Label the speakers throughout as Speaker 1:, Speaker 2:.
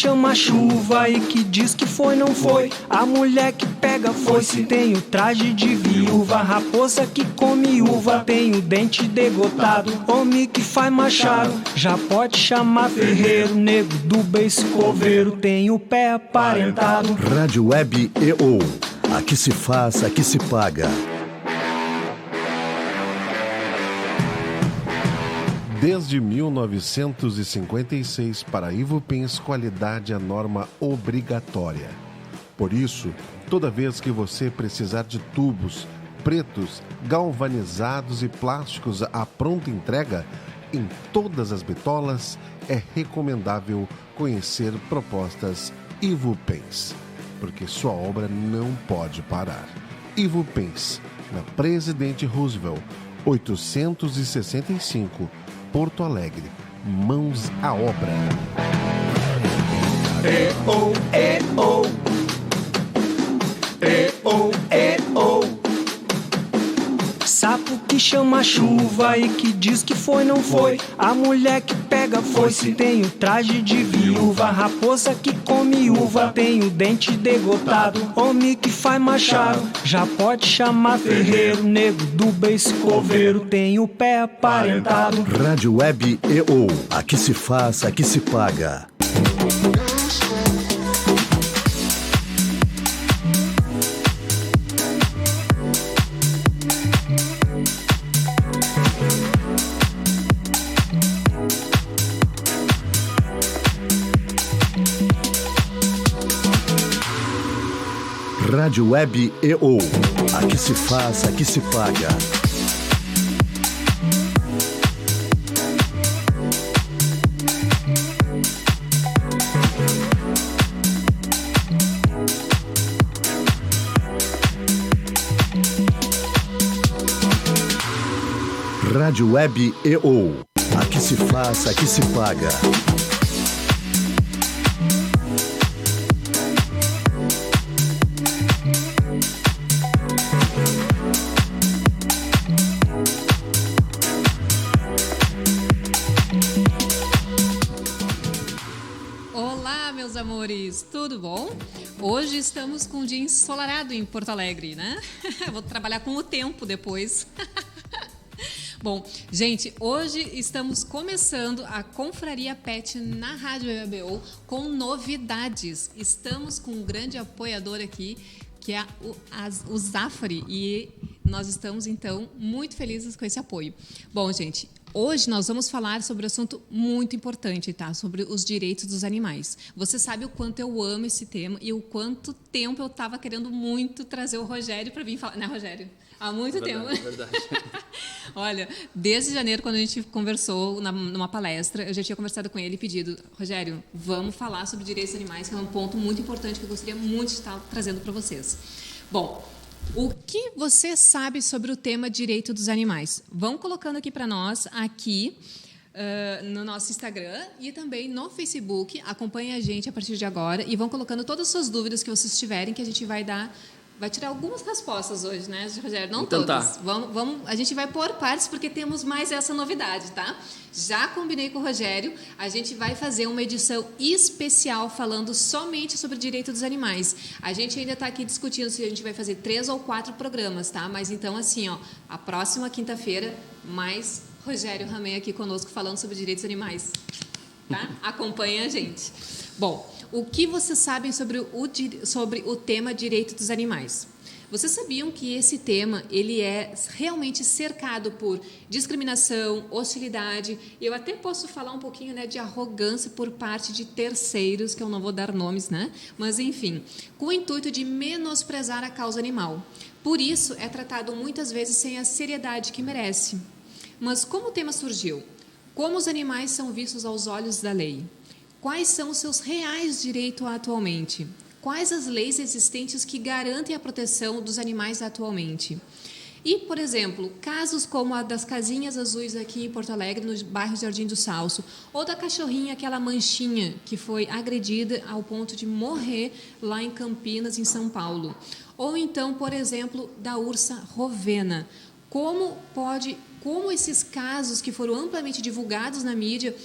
Speaker 1: chama chuva e que diz que foi, não foi. A mulher que pega foice tem o traje de viúva. Raposa que come uva tem o dente degotado. Homem que faz machado já pode chamar ferreiro. Nego do beiço coveiro tem o pé aparentado.
Speaker 2: Rádio Web EO. Aqui se faz, aqui se paga.
Speaker 3: Desde 1956, para Ivupens, qualidade é norma obrigatória. Por isso, toda vez que você precisar de tubos pretos, galvanizados e plásticos à pronta entrega, em todas as bitolas, é recomendável conhecer propostas Ivupens, porque sua obra não pode parar. Ivupens, na Presidente Roosevelt, 865, Porto Alegre. Mãos à obra.
Speaker 1: E-oh, e-oh. E-oh, e-oh. Sapo que chama chuva e que diz que foi, não foi. A mulher que pega foice tem o traje de viúva. Raposa que come uva tem o dente degotado. Homem que faz machado já pode chamar ferreiro. Nego do beiço coveiro tem o pé aparentado.
Speaker 2: Rádio Web EO. Aqui se faz, aqui se paga. Rádio Web EO. Aqui se faz, aqui se paga. Rádio Web EO. Aqui se faz, aqui se paga.
Speaker 4: Amores, tudo bom? Hoje estamos com um dia ensolarado em Porto Alegre, né? Vou trabalhar com o tempo depois. Bom, gente, hoje estamos começando a Confraria Pet na Rádio EBO com novidades. Estamos com um grande apoiador aqui, que é o Zafari, e nós estamos, então, muito felizes com esse apoio. Bom, gente, hoje nós vamos falar sobre um assunto muito importante, tá? Sobre os direitos dos animais. Você sabe o quanto eu amo esse tema e o quanto tempo eu estava querendo muito trazer o Rogério para vir falar. Né, Rogério? Há muito tempo.
Speaker 5: É verdade.
Speaker 4: Olha, desde janeiro, quando a gente conversou numa palestra, eu já tinha conversado com ele e pedido, Rogério, vamos falar sobre direitos dos animais, que é um ponto muito importante que eu gostaria muito de estar trazendo para vocês. Bom, o que você sabe sobre o tema direito dos animais? Vão colocando aqui para nós, aqui no nosso Instagram e também no Facebook. Acompanhe a gente a partir de agora e vão colocando todas as suas dúvidas que vocês tiverem, que a gente vai tirar algumas respostas hoje, né, Rogério? Não todas. Vamos, a gente vai por partes, porque temos mais essa novidade, tá? Já combinei com o Rogério, a gente vai fazer uma edição especial falando somente sobre o direito dos animais. A gente ainda está aqui discutindo se a gente vai fazer 3 ou 4 programas, tá? Mas então, assim, ó, a próxima quinta-feira, mais Rogério Ramey aqui conosco falando sobre direitos dos animais, tá? Acompanhe a gente. Bom, o que vocês sabem sobre o tema direito dos animais? Vocês sabiam que esse tema ele é realmente cercado por discriminação, hostilidade, e eu até posso falar um pouquinho, né, de arrogância por parte de terceiros, que eu não vou dar nomes, né? Mas, enfim, com o intuito de menosprezar a causa animal. Por isso, é tratado muitas vezes sem a seriedade que merece. Mas como o tema surgiu? Como os animais são vistos aos olhos da lei? Quais são os seus reais direitos atualmente? Quais as leis existentes que garantem a proteção dos animais atualmente? E, por exemplo, casos como a das casinhas azuis aqui em Porto Alegre, no bairro Jardim do Salso, ou da cachorrinha, aquela manchinha, que foi agredida ao ponto de morrer lá em Campinas, em São Paulo. Ou então, por exemplo, da ursa Rovena. Como esses casos que foram amplamente divulgados na mídia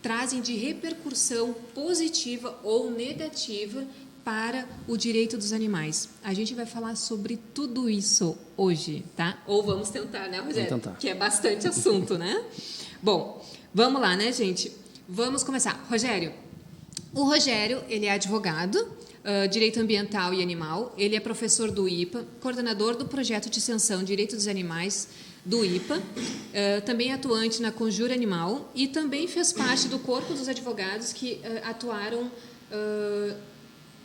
Speaker 4: trazem de repercussão positiva ou negativa para o direito dos animais. A gente vai falar sobre tudo isso hoje, tá? Ou vamos tentar, né, Rogério?
Speaker 5: Vamos tentar.
Speaker 4: Que é bastante assunto, né? Bom, vamos lá, né, gente? Vamos começar. Rogério, o Rogério, ele é advogado, Direito Ambiental e Animal, ele é professor do IPA, coordenador do projeto de extensão Direito dos Animais do IPA, também atuante na Conjura Animal e também fez parte do corpo dos advogados que atuaram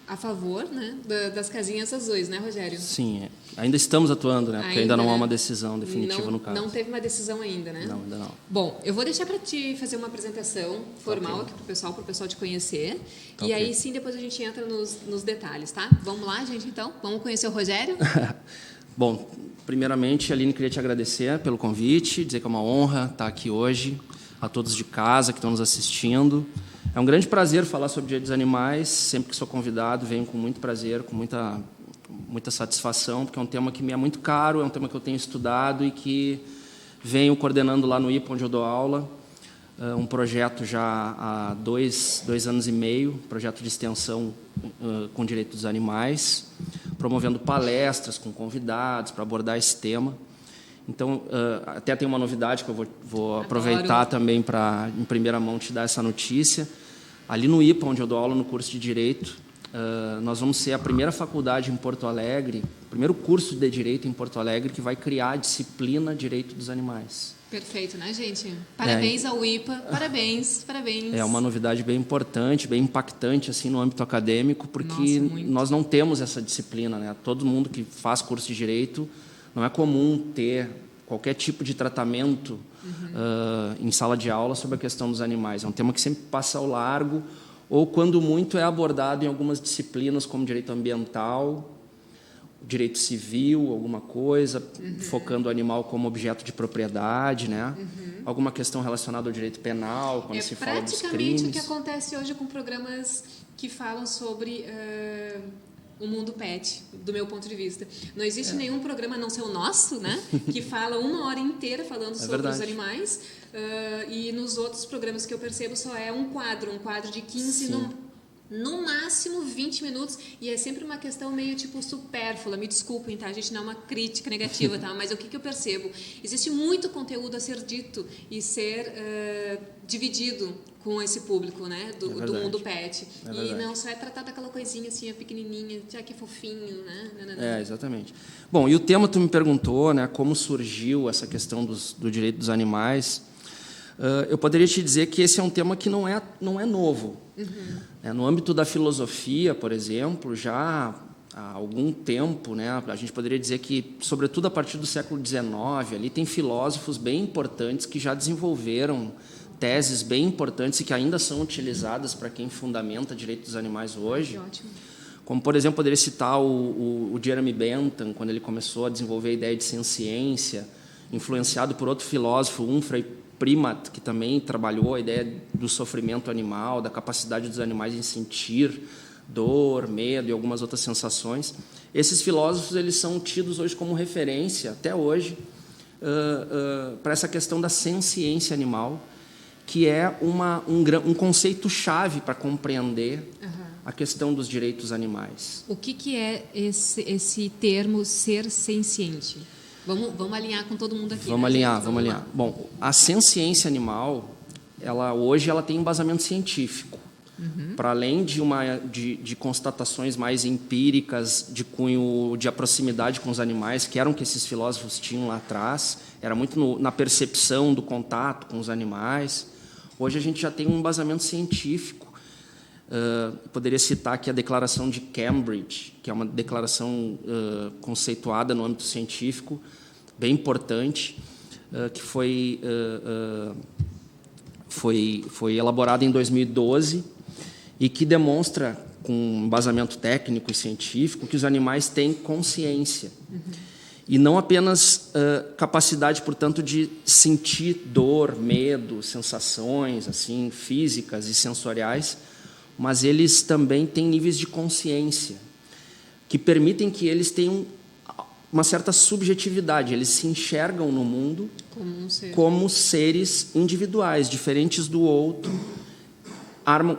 Speaker 4: a favor, né, das casinhas azuis, né, Rogério?
Speaker 5: Sim, ainda estamos atuando, né? Porque ainda não há uma decisão definitiva no caso.
Speaker 4: Não teve uma decisão ainda, né?
Speaker 5: Não, ainda não.
Speaker 4: Bom, eu vou deixar para te fazer uma apresentação formal aqui para o pessoal te conhecer. E aí sim, depois a gente entra nos detalhes, tá? Vamos lá, gente, então? Vamos conhecer o Rogério?
Speaker 5: Bom, primeiramente, Aline, queria te agradecer pelo convite, dizer que é uma honra estar aqui hoje, a todos de casa que estão nos assistindo. É um grande prazer falar sobre o Direito dos Animais. Sempre que sou convidado, venho com muito prazer, com muita satisfação, porque é um tema que me é muito caro, é um tema que eu tenho estudado e que venho coordenando lá no IPA, onde eu dou aula, um projeto já há 2 anos e meio, projeto de extensão com direito dos animais, promovendo palestras com convidados para abordar esse tema. Então, até tem uma novidade que eu vou aproveitar também para, em primeira mão, te dar essa notícia. Ali no IPA, onde eu dou aula no curso de Direito, nós vamos ser a primeira faculdade em Porto Alegre, o primeiro curso de Direito em Porto Alegre que vai criar a disciplina Direito dos Animais.
Speaker 4: Perfeito, né, gente? Parabéns ao IPA, parabéns. É
Speaker 5: uma novidade bem importante, bem impactante assim no âmbito acadêmico, porque nós não temos essa disciplina, né? Todo mundo que faz curso de Direito, não é comum ter qualquer tipo de tratamento em sala de aula sobre a questão dos animais. É um tema que sempre passa ao largo, ou, quando muito, é abordado em algumas disciplinas, como direito ambiental, direito civil, alguma coisa, focando o animal como objeto de propriedade, né? Alguma questão relacionada ao direito penal, quando se fala dos crimes.
Speaker 4: É praticamente o que acontece hoje com programas que falam sobre o mundo pet, do meu ponto de vista. Não existe nenhum programa, a não ser o nosso, né, que fala 1 hora inteira falando sobre os animais, e nos outros programas que eu percebo só é um quadro de 15, no máximo 20 minutos, e é sempre uma questão meio tipo supérflua. Me desculpem, tá? A gente não é uma crítica negativa, tá? Mas o que eu percebo? Existe muito conteúdo a ser dito e ser dividido com esse público, né? Do mundo pet. E não só é tratado aquela coisinha assim, a pequenininha, já que é fofinho, né?
Speaker 5: Exatamente. Bom, e o tema, tu me perguntou, né? Como surgiu essa questão do direito dos animais. Eu poderia te dizer que esse é um tema que não é novo. No âmbito da filosofia, por exemplo, já há algum tempo, né, a gente poderia dizer que, sobretudo a partir do século XIX, ali tem filósofos bem importantes que já desenvolveram teses bem importantes e que ainda são utilizadas para quem fundamenta direito dos animais hoje.
Speaker 4: Ótimo.
Speaker 5: Como, por exemplo, poderia citar o Jeremy Bentham, quando ele começou a desenvolver a ideia de ciência, influenciado por outro filósofo, Humphrey Primat, que também trabalhou a ideia do sofrimento animal, da capacidade dos animais em sentir dor, medo e algumas outras sensações. Esses filósofos, eles são tidos hoje como referência, até hoje, para essa questão da senciência animal, que é um conceito-chave para compreender a questão dos direitos animais.
Speaker 4: O que é esse termo ser senciente? Vamos alinhar com todo mundo aqui.
Speaker 5: Vamos alinhar. Bom, a senciência animal, hoje ela tem embasamento científico. Para além de constatações mais empíricas, de cunho de proximidade com os animais, que eram o que esses filósofos tinham lá atrás, era muito na percepção do contato com os animais. Hoje a gente já tem um embasamento científico. Poderia citar aqui a Declaração de Cambridge, que é uma declaração conceituada no âmbito científico, bem importante, que foi elaborada em 2012 e que demonstra, com embasamento técnico e científico, que os animais têm consciência. E não apenas capacidade, portanto, de sentir dor, medo, sensações assim, físicas e sensoriais, mas eles também têm níveis de consciência que permitem que eles tenham uma certa subjetividade. Eles se enxergam no mundo como seres individuais, diferentes do outro,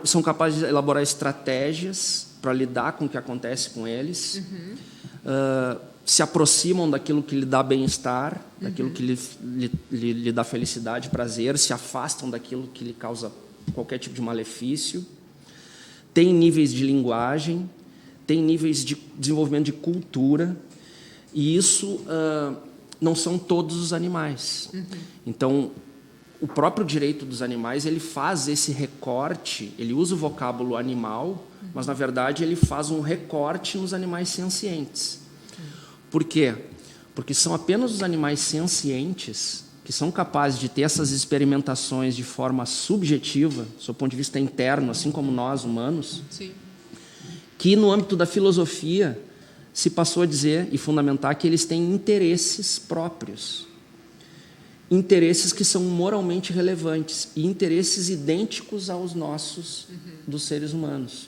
Speaker 5: são capazes de elaborar estratégias para lidar com o que acontece com eles, se aproximam daquilo que lhe dá bem-estar, daquilo que lhe dá felicidade, prazer, se afastam daquilo que lhe causa qualquer tipo de malefício, tem níveis de linguagem, tem níveis de desenvolvimento de cultura, e isso não são todos os animais. Então, o próprio direito dos animais, ele faz esse recorte, ele usa o vocábulo animal, mas, na verdade, ele faz um recorte nos animais sencientes. Por quê? Porque são apenas os animais sencientes que são capazes de ter essas experimentações de forma subjetiva, do seu ponto de vista interno, assim como nós, humanos,
Speaker 4: Sim.
Speaker 5: que, no âmbito da filosofia, se passou a dizer e fundamentar que eles têm interesses próprios. Interesses que são moralmente relevantes e interesses idênticos aos nossos, dos seres humanos.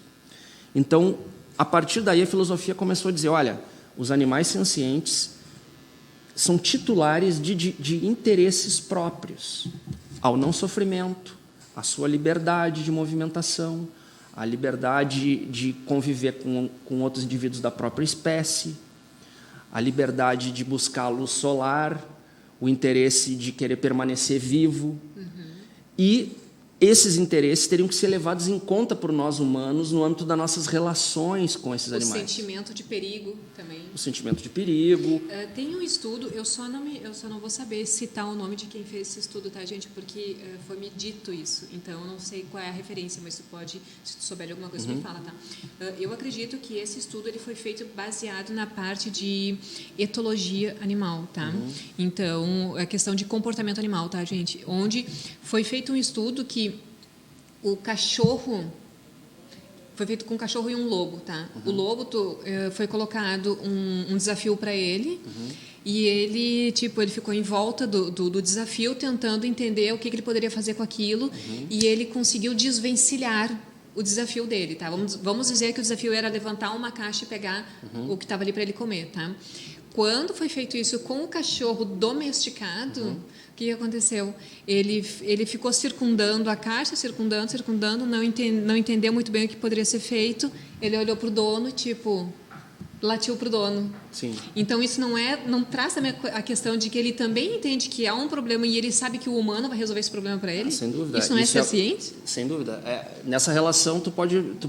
Speaker 5: Então, a partir daí, a filosofia começou a dizer, olha, os animais sencientes são titulares de interesses próprios, ao não sofrimento, à sua liberdade de movimentação, à liberdade de conviver com outros indivíduos da própria espécie, a liberdade de buscar a luz solar, o interesse de querer permanecer vivo. E esses interesses teriam que ser levados em conta por nós humanos no âmbito das nossas relações com esses animais.
Speaker 4: O sentimento de perigo também.
Speaker 5: O sentimento de perigo.
Speaker 4: Tem um estudo, eu só não vou saber citar o nome de quem fez esse estudo, tá, gente? Porque foi me dito isso. Então, eu não sei qual é a referência, mas tu pode, se tu souber de alguma coisa, me fala, tá? Eu acredito que esse estudo ele foi feito baseado na parte de etologia animal, tá? Então, a questão de comportamento animal, tá, gente? Onde foi feito um estudo que o cachorro... Foi feito com um cachorro e um lobo, tá? O lobo foi colocado um desafio para ele e ele ficou em volta do desafio tentando entender o que ele poderia fazer com aquilo e ele conseguiu desvencilhar o desafio dele, tá? Vamos dizer que o desafio era levantar uma caixa e pegar o que estava ali para ele comer, tá? Quando foi feito isso com o cachorro domesticado, o que aconteceu? Ele ficou circundando a caixa, circundando, não entendeu muito bem o que poderia ser feito. Ele olhou para o dono, latiu para o dono.
Speaker 5: Sim.
Speaker 4: Então, isso não traz também a questão de que ele também entende que há um problema e ele sabe que o humano vai resolver esse problema para ele?
Speaker 5: Sem dúvida.
Speaker 4: Isso não é senciente?
Speaker 5: Sem dúvida. Nessa relação, tu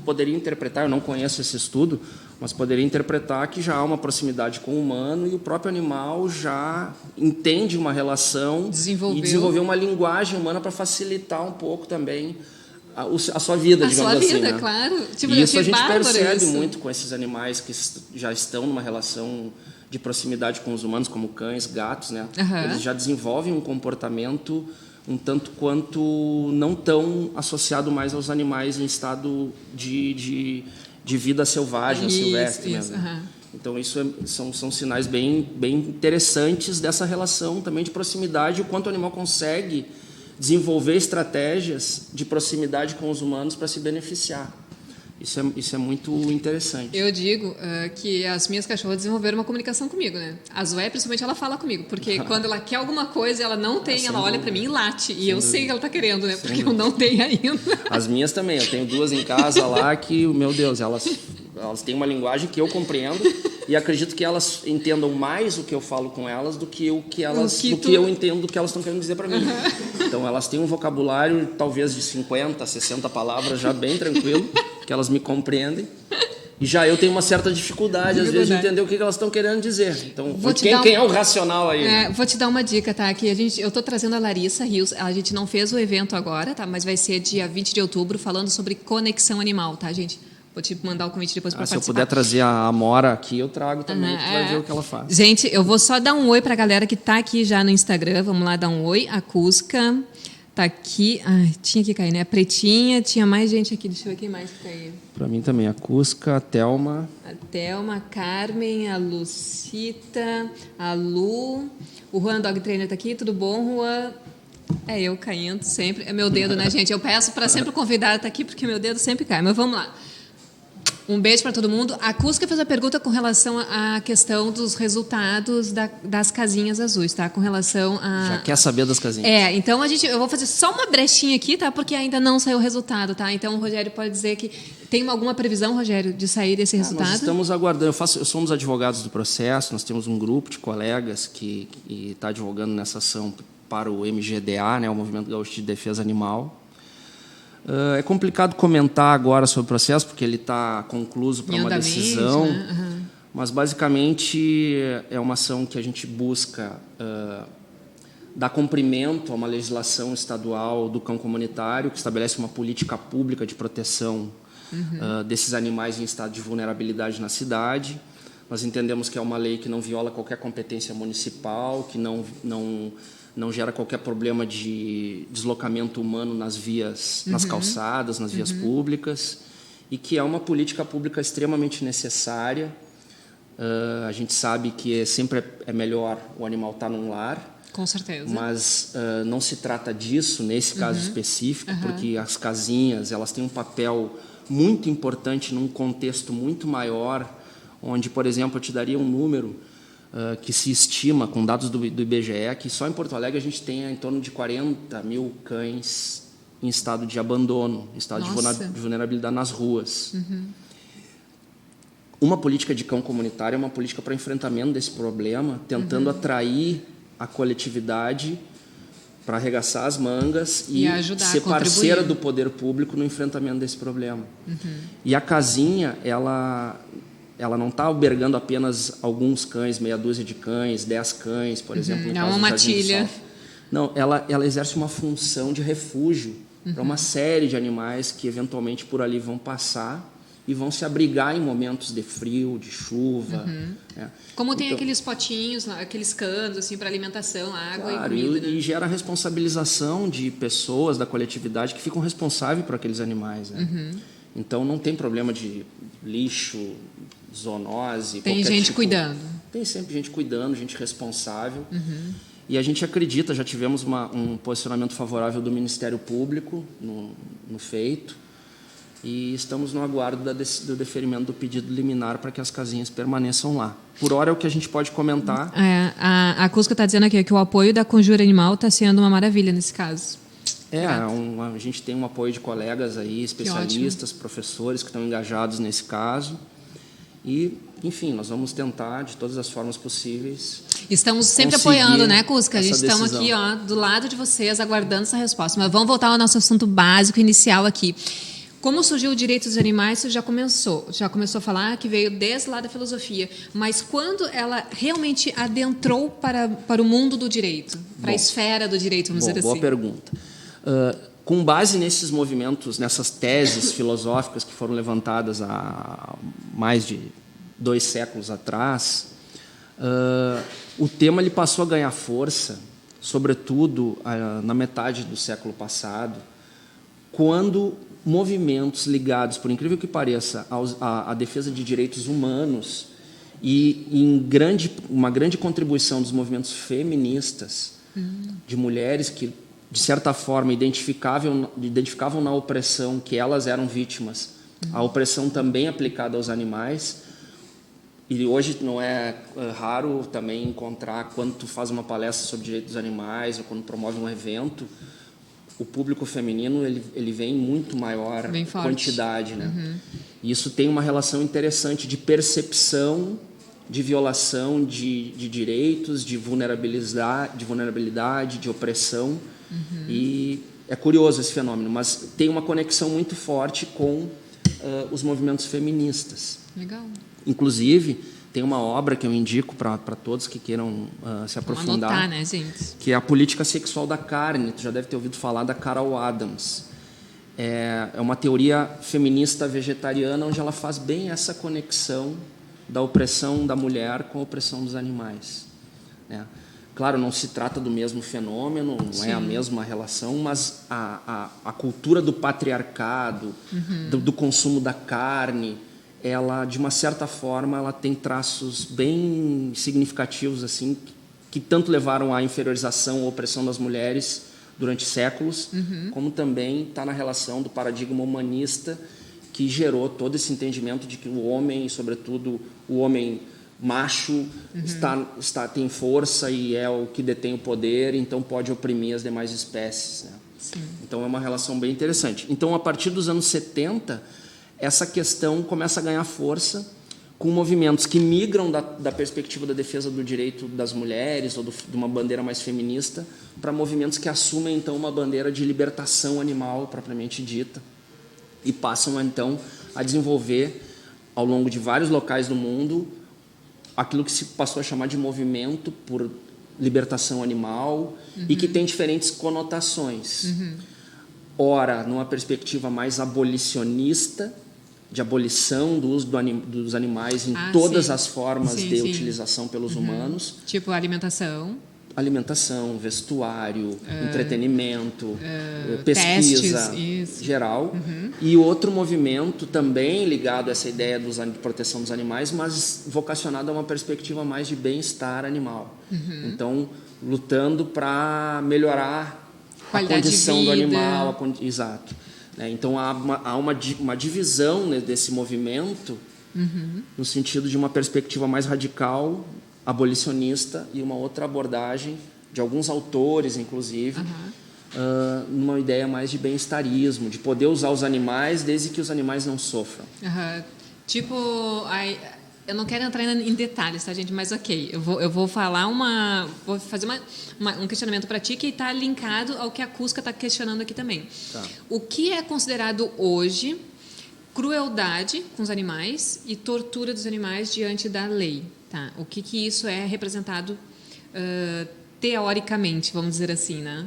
Speaker 5: poderia interpretar, eu não conheço esse estudo, mas poderia interpretar que já há uma proximidade com o humano e o próprio animal já entende uma relação e desenvolveu uma linguagem humana para facilitar um pouco também a sua vida, digamos assim. A sua vida,
Speaker 4: né? Claro.
Speaker 5: E isso a gente percebe muito com esses animais que já estão numa relação de proximidade com os humanos, como cães, gatos, né? Eles já desenvolvem um comportamento um tanto quanto não tão associado mais aos animais em estado de vida selvagem, silvestre mesmo. Então, isso são sinais bem interessantes dessa relação também de proximidade, o quanto o animal consegue desenvolver estratégias de proximidade com os humanos para se beneficiar. Isso é muito interessante.
Speaker 4: Eu digo que as minhas cachorras desenvolveram uma comunicação comigo, né? A Zoé, principalmente, ela fala comigo, porque quando ela quer alguma coisa, ela não tem, ela olha para mim e late. E eu sei que ela está querendo, né? Porque eu não tenho ainda.
Speaker 5: As minhas também. Eu tenho 2 em casa lá que, meu Deus, elas têm uma linguagem que eu compreendo e acredito que elas entendam mais o que eu falo com elas do que eu entendo do que elas estão querendo dizer para mim. Então, elas têm um vocabulário talvez de 50, 60 palavras já bem tranquilo, que elas me compreendem. E já eu tenho uma certa dificuldade, às vezes, de entender o que elas estão querendo dizer. Então, quem é o racional aí?
Speaker 4: Vou te dar uma dica, tá? Que eu estou trazendo a Larissa Rios. A gente não fez o evento agora, tá? Mas vai ser dia 20 de outubro, falando sobre conexão animal, tá, gente? Vou te mandar o convite depois para participar.
Speaker 5: Se eu puder trazer a Amora aqui, eu trago também, tu vai ver o que ela faz.
Speaker 4: Gente, eu vou só dar um oi para a galera que está aqui já no Instagram. Vamos lá dar um oi. A Cusca tá aqui. Ai, tinha que cair, né? A Pretinha, tinha mais gente aqui. Deixa eu ver quem mais que tá aí.
Speaker 5: Para mim também, a Cusca, a Thelma.
Speaker 4: A Thelma, a Carmen, a Lucita, a Lu. O Juan Dog Trainer tá aqui. Tudo bom, Juan? É eu caindo sempre. É meu dedo, né, gente? Eu peço para sempre o convidado estar aqui, porque meu dedo sempre cai. Mas vamos lá. Um beijo para todo mundo. A Cusca fez a pergunta com relação à questão dos resultados das casinhas azuis, tá? Com relação a...
Speaker 5: Já quer saber das casinhas?
Speaker 4: Então eu vou fazer só uma brechinha aqui, tá? Porque ainda não saiu o resultado, tá? Então o Rogério pode dizer que tem alguma previsão, Rogério, de sair desse resultado?
Speaker 5: Nós estamos aguardando. Somos advogados do processo. Nós temos um grupo de colegas que está advogando nessa ação para o MGDA, né? O Movimento Gaúcho de Defesa Animal. É complicado comentar agora sobre o processo, porque ele está concluso para uma decisão, né? Mas, basicamente, é uma ação que a gente busca dar cumprimento a uma legislação estadual do cão comunitário, que estabelece uma política pública de proteção desses animais em estado de vulnerabilidade na cidade. Nós entendemos que é uma lei que não viola qualquer competência municipal, que não gera qualquer problema de deslocamento humano nas vias, nas calçadas, nas vias públicas, e que é uma política pública extremamente necessária. A gente sabe que sempre é melhor o animal estar num lar.
Speaker 4: Com certeza.
Speaker 5: Mas não se trata disso nesse caso específico, porque as casinhas elas têm um papel muito importante num contexto muito maior, onde, por exemplo, eu te daria um número que se estima, com dados do IBGE, que só em Porto Alegre a gente tem em torno de 40 mil cães em estado de abandono, em estado de vulnerabilidade nas ruas. Uma política de cão comunitário é uma política para enfrentamento desse problema, tentando atrair a coletividade para arregaçar as mangas e ser parceira do poder público no enfrentamento desse problema. E a casinha, ela não está albergando apenas alguns cães, meia dúzia de cães, 10 cães, por exemplo.
Speaker 4: Não é uma matilha.
Speaker 5: Não, ela exerce uma função de refúgio para uma série de animais que, eventualmente, por ali vão passar e vão se abrigar em momentos de frio, de chuva. Né?
Speaker 4: Como tem aqueles potinhos, aqueles canos assim, para alimentação, água e comida.
Speaker 5: E gera a responsabilização de pessoas da coletividade que ficam responsáveis por aqueles animais. Né? Então, não tem problema de lixo, zoonose.
Speaker 4: Tem gente cuidando.
Speaker 5: Tem sempre gente cuidando, gente responsável. E a gente acredita, já tivemos um posicionamento favorável do Ministério Público no feito, e estamos no aguardo do deferimento do pedido liminar para que as casinhas permaneçam lá. Por hora é o que a gente pode comentar.
Speaker 4: A Cusca está dizendo aqui que o apoio da Conjura Animal está sendo uma maravilha nesse caso.
Speaker 5: A gente tem um apoio de colegas aí, especialistas, professores que estão engajados nesse caso. E, enfim, nós vamos tentar, de todas as formas possíveis.
Speaker 4: Estamos sempre apoiando, né, Cusca? A gente estamos aqui, do lado de vocês, aguardando essa resposta. Mas vamos voltar ao nosso assunto básico, inicial aqui. Como surgiu o direito dos animais, você já começou a falar que veio desde lá da filosofia. Mas quando ela realmente adentrou para o mundo do direito, para a esfera do direito, vamos dizer assim?
Speaker 5: Boa pergunta. Com base nesses movimentos, nessas teses filosóficas que foram levantadas há mais de 2 séculos atrás, o tema ele passou a ganhar força, sobretudo na metade do século passado, quando movimentos ligados, por incrível que pareça, à defesa de direitos humanos e uma grande contribuição dos movimentos feministas, de mulheres que, de certa forma, identificavam na opressão que elas eram vítimas, a opressão também aplicada aos animais. E hoje não é raro também encontrar, quando tu faz uma palestra sobre direitos dos animais ou quando promove um evento, o público feminino ele vem em muito maior quantidade. Né? E isso tem uma relação interessante de percepção, de violação de direitos, de vulnerabilidade, de opressão. E é curioso esse fenômeno, mas tem uma conexão muito forte com os movimentos feministas.
Speaker 4: Legal.
Speaker 5: Inclusive, tem uma obra que eu indico para todos que queiram se aprofundar.
Speaker 4: Vamos anotar, né, gente?
Speaker 5: Que é A Política Sexual da Carne. Tu já deve ter ouvido falar da Carol Adams. É uma teoria feminista vegetariana onde ela faz bem essa conexão da opressão da mulher com a opressão dos animais. Né? Claro, não se trata do mesmo fenômeno, não é a mesma relação, mas a cultura do patriarcado, do consumo da carne, ela, de uma certa forma, ela tem traços bem significativos assim, que tanto levaram à inferiorização ou opressão das mulheres durante séculos, como também está na relação do paradigma humanista, que gerou todo esse entendimento de que o homem, sobretudo o homem macho, tem força e é o que detém o poder, então pode oprimir as demais espécies, né?
Speaker 4: Sim.
Speaker 5: Então é uma relação bem interessante. Então, a partir dos anos 70, essa questão começa a ganhar força com movimentos que migram da perspectiva da defesa do direito das mulheres ou de uma bandeira mais feminista para movimentos que assumem, então, uma bandeira de libertação animal propriamente dita e passam, então, a desenvolver, ao longo de vários locais do mundo, aquilo que se passou a chamar de movimento por libertação animal e que tem diferentes conotações. Ora, numa perspectiva mais abolicionista, de abolição do uso dos animais em todas as formas de utilização pelos humanos.
Speaker 4: Tipo alimentação,
Speaker 5: vestuário, entretenimento, pesquisa
Speaker 4: testes,
Speaker 5: geral. E outro movimento também ligado a essa ideia de proteção dos animais, mas vocacionado a uma perspectiva mais de bem-estar animal. Então, lutando para melhorar a condição do animal. Exato. Então, há uma divisão, né, desse movimento no sentido de uma perspectiva mais radical, abolicionista, e uma outra abordagem de alguns autores, inclusive, numa ideia mais de bem-estarismo, de poder usar os animais desde que os animais não sofram.
Speaker 4: Tipo, eu não quero entrar em detalhes, tá, gente? Mas ok, eu vou falar vou fazer um questionamento para ti que está linkado ao que a Cusca está questionando aqui também.
Speaker 5: Tá.
Speaker 4: O que é considerado hoje crueldade com os animais e tortura dos animais diante da lei? Tá? O que isso é representado teoricamente, vamos dizer assim, né?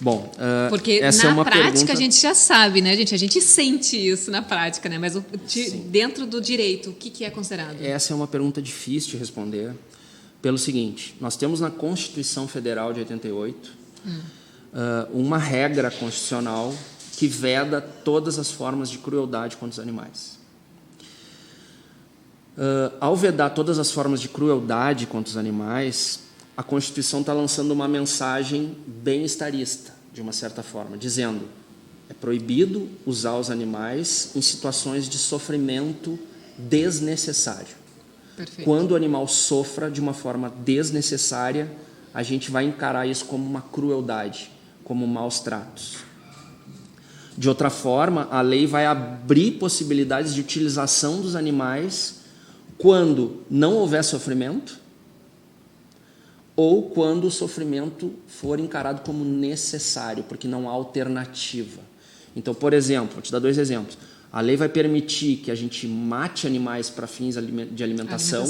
Speaker 5: Bom,
Speaker 4: porque
Speaker 5: essa
Speaker 4: na
Speaker 5: é uma
Speaker 4: prática
Speaker 5: pergunta...
Speaker 4: a gente já sabe, né, gente? A gente sente isso na prática, né? Mas dentro do direito, o que é considerado?
Speaker 5: Essa é uma pergunta difícil de responder pelo seguinte: nós temos na Constituição Federal de 88 uma regra constitucional que veda todas as formas de crueldade contra os animais. Ao vedar todas as formas de crueldade contra os animais, a Constituição está lançando uma mensagem bem-estarista, de uma certa forma, dizendo: é proibido usar os animais em situações de sofrimento desnecessário.
Speaker 4: Perfeito.
Speaker 5: Quando o animal sofra de uma forma desnecessária, a gente vai encarar isso como uma crueldade, como maus tratos. De outra forma, a lei vai abrir possibilidades de utilização dos animais quando não houver sofrimento ou quando o sofrimento for encarado como necessário, porque não há alternativa. Então, por exemplo, vou te dar 2 exemplos. A lei vai permitir que a gente mate animais para fins de alimentação.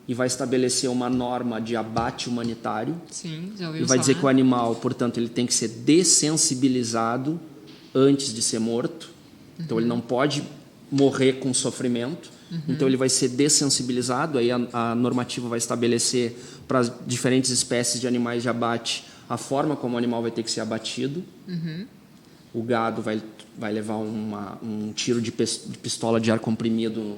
Speaker 5: E vai estabelecer uma norma de abate humanitário.
Speaker 4: Sim, já ouviu
Speaker 5: e vai
Speaker 4: falar.
Speaker 5: dizer que o animal, portanto, ele tem que ser dessensibilizado antes de ser morto. Então, ele não pode morrer com sofrimento. Então, ele vai ser dessensibilizado. Aí a normativa vai estabelecer para as diferentes espécies de animais de abate a forma como o animal vai ter que ser abatido. O gado vai levar um tiro de pistola de ar comprimido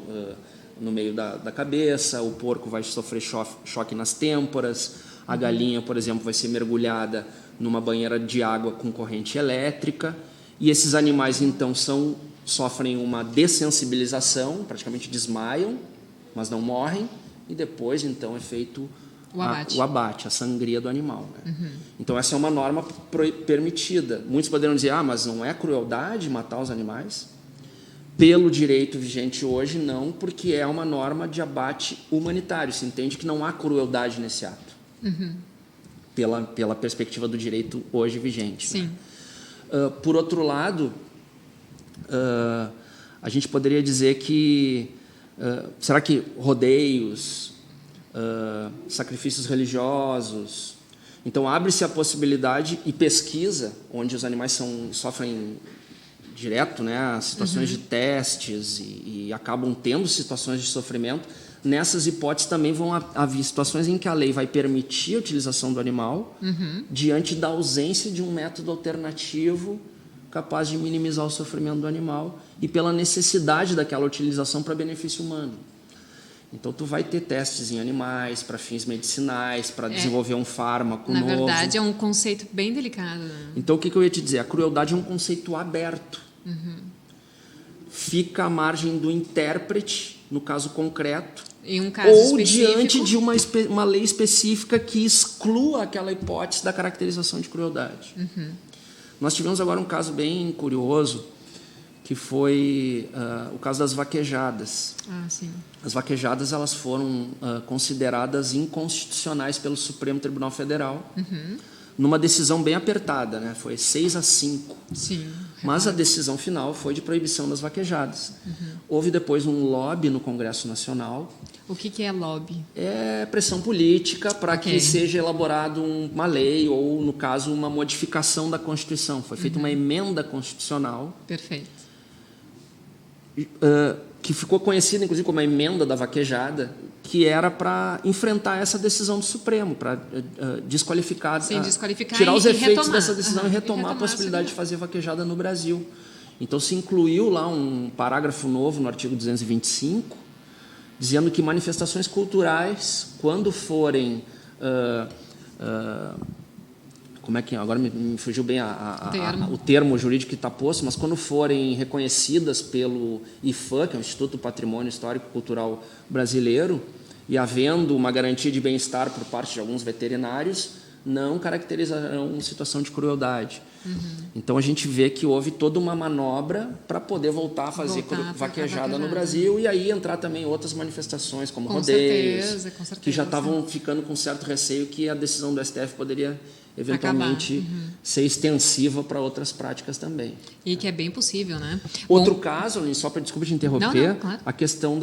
Speaker 5: no meio da cabeça. O porco vai sofrer choque nas têmporas. A galinha, por exemplo, vai ser mergulhada numa banheira de água com corrente elétrica. E esses animais, então, sofrem uma dessensibilização, praticamente desmaiam, mas não morrem, e depois, então, é feito o abate, a sangria do animal. Né? Então, essa é uma norma permitida. Muitos poderão dizer, mas não é crueldade matar os animais? Pelo direito vigente hoje, não, porque é uma norma de abate humanitário. Se entende que não há crueldade nesse ato, pela perspectiva do direito hoje vigente.
Speaker 4: Sim.
Speaker 5: Né? Por outro lado, a gente poderia dizer que será que rodeios, sacrifícios religiosos, então abre-se a possibilidade e pesquisa onde os animais sofrem direto, né, situações de testes e acabam tendo situações de sofrimento. Nessas hipóteses também vão haver situações em que a lei vai permitir a utilização do animal diante da ausência de um método alternativo capaz de minimizar o sofrimento do animal e pela necessidade daquela utilização para benefício humano. Então, tu vai ter testes em animais para fins medicinais, para desenvolver um fármaco novo.
Speaker 4: Na verdade, é um conceito bem delicado. Né?
Speaker 5: Então, o que eu ia te dizer? A crueldade é um conceito aberto. fica à margem do intérprete, no caso concreto,
Speaker 4: Em um caso
Speaker 5: ou
Speaker 4: específico,
Speaker 5: diante de uma lei específica que exclua aquela hipótese da caracterização de crueldade. Nós tivemos agora um caso bem curioso, que foi o caso das vaquejadas.
Speaker 4: Sim.
Speaker 5: As vaquejadas elas foram consideradas inconstitucionais pelo Supremo Tribunal Federal, numa decisão bem apertada, né? Foi 6-5.
Speaker 4: Sim.
Speaker 5: Mas a decisão final foi de proibição das vaquejadas. Houve depois um lobby no Congresso Nacional.
Speaker 4: O que é lobby?
Speaker 5: É pressão política para que seja elaborado uma lei ou, no caso, uma modificação da Constituição. Foi feita uma emenda constitucional.
Speaker 4: Perfeito.
Speaker 5: Que ficou conhecida, inclusive, como a emenda da vaquejada, que era para enfrentar essa decisão do Supremo, para desqualificar, tirar os efeitos dessa decisão e retomar a possibilidade de fazer vaquejada no Brasil. Então, se incluiu lá um parágrafo novo no artigo 225, dizendo que manifestações culturais, quando forem... como é que agora me fugiu bem o termo jurídico que está posto, mas quando forem reconhecidas pelo IFAM, que é o Instituto do Patrimônio Histórico e Cultural Brasileiro, e havendo uma garantia de bem-estar por parte de alguns veterinários, não caracterizarão situação de crueldade. Então a gente vê que houve toda uma manobra para poder voltar a fazer vaquejada no Brasil, e aí entrar também outras manifestações, como rodeios, que já estavam ficando com certo receio que a decisão do STF poderia eventualmente ser extensiva para outras práticas também.
Speaker 4: E que é bem possível, né?
Speaker 5: Outro caso, só para desculpa te interromper,
Speaker 4: claro.
Speaker 5: a questão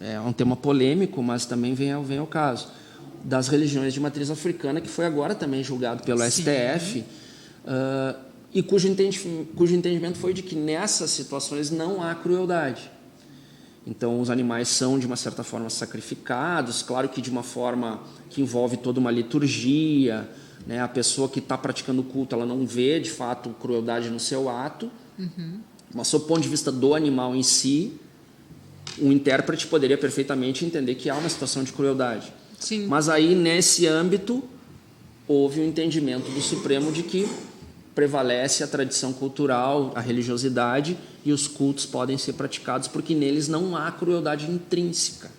Speaker 5: é um tema polêmico, mas também vem ao caso, das religiões de matriz africana, que foi agora também julgado pelo STF, e cujo entendimento foi de que nessas situações não há crueldade. Então, os animais são, de uma certa forma, sacrificados, claro que de uma forma que envolve toda uma liturgia, né? A pessoa que está praticando o culto, ela não vê, de fato, crueldade no seu ato, mas, sob o ponto de vista do animal em si, um intérprete poderia perfeitamente entender que há uma situação de crueldade.
Speaker 4: Sim.
Speaker 5: Mas aí, nesse âmbito, houve um entendimento do Supremo de que prevalece a tradição cultural, a religiosidade, e os cultos podem ser praticados porque neles não há crueldade intrínseca.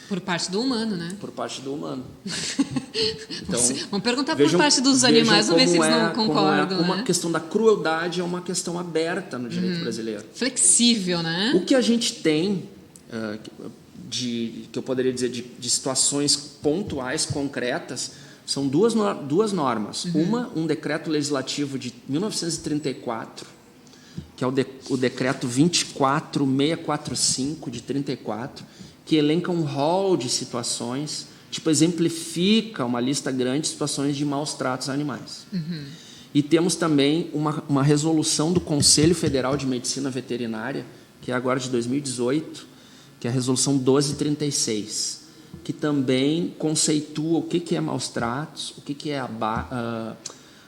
Speaker 4: Por parte do humano, né?
Speaker 5: Por parte do humano. Então,
Speaker 4: vamos perguntar por parte dos animais, vamos ver se eles não concordam.
Speaker 5: Uma questão da crueldade é uma questão aberta no direito brasileiro.
Speaker 4: Flexível, né?
Speaker 5: O que a gente tem, que eu poderia dizer, de situações pontuais, concretas, são duas normas. Um decreto legislativo de 1934, que é o decreto 24645 de 34, que elenca um rol de situações, exemplifica uma lista grande de situações de maus tratos a animais. E temos também uma resolução do Conselho Federal de Medicina Veterinária, que é agora de 2018, que é a resolução 1236, que também conceitua o que é maus tratos, o que é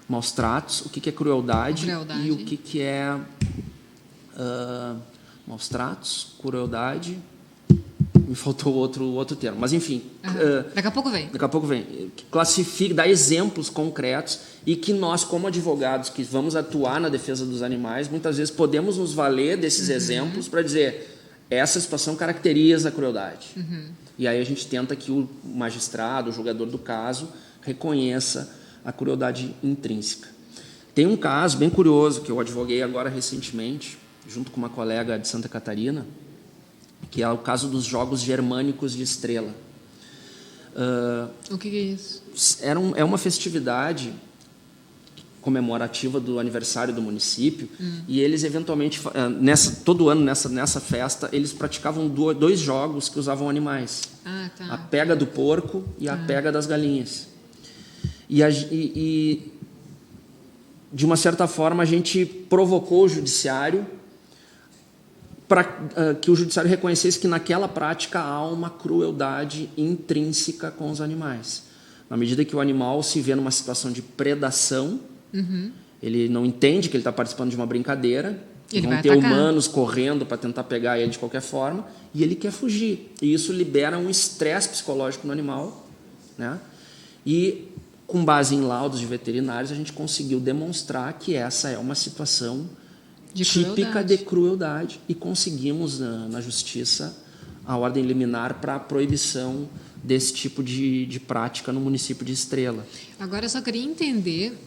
Speaker 5: maus tratos, o que é crueldade e o que é maus tratos, crueldade. Me faltou outro termo, mas enfim.
Speaker 4: Daqui a pouco vem.
Speaker 5: Daqui a pouco vem. Classifica, dá exemplos concretos e que nós, como advogados que vamos atuar na defesa dos animais, muitas vezes podemos nos valer desses exemplos para dizer essa situação caracteriza a crueldade. E aí a gente tenta que o magistrado, o julgador do caso, reconheça a crueldade intrínseca. Tem um caso bem curioso que eu advoguei agora recentemente, junto com uma colega de Santa Catarina, que é o caso dos Jogos Germânicos de Estrela.
Speaker 4: O que é isso?
Speaker 5: É uma festividade comemorativa do aniversário do município, e eles eventualmente, todo ano nessa festa, eles praticavam dois jogos que usavam animais. A pega do porco e a pega das galinhas. E de uma certa forma, a gente provocou o judiciário para que o judiciário reconhecesse que naquela prática há uma crueldade intrínseca com os animais. Na medida que o animal se vê numa situação de predação, ele não entende que ele está participando de uma brincadeira, vão ter humanos correndo para tentar pegar ele de qualquer forma, e ele quer fugir. E isso libera um estresse psicológico no animal, né? E, com base em laudos de veterinários, a gente conseguiu demonstrar que essa é uma situação típica de crueldade e conseguimos na justiça a ordem liminar para a proibição desse tipo de prática no município de Estrela.
Speaker 4: Agora, eu só queria entender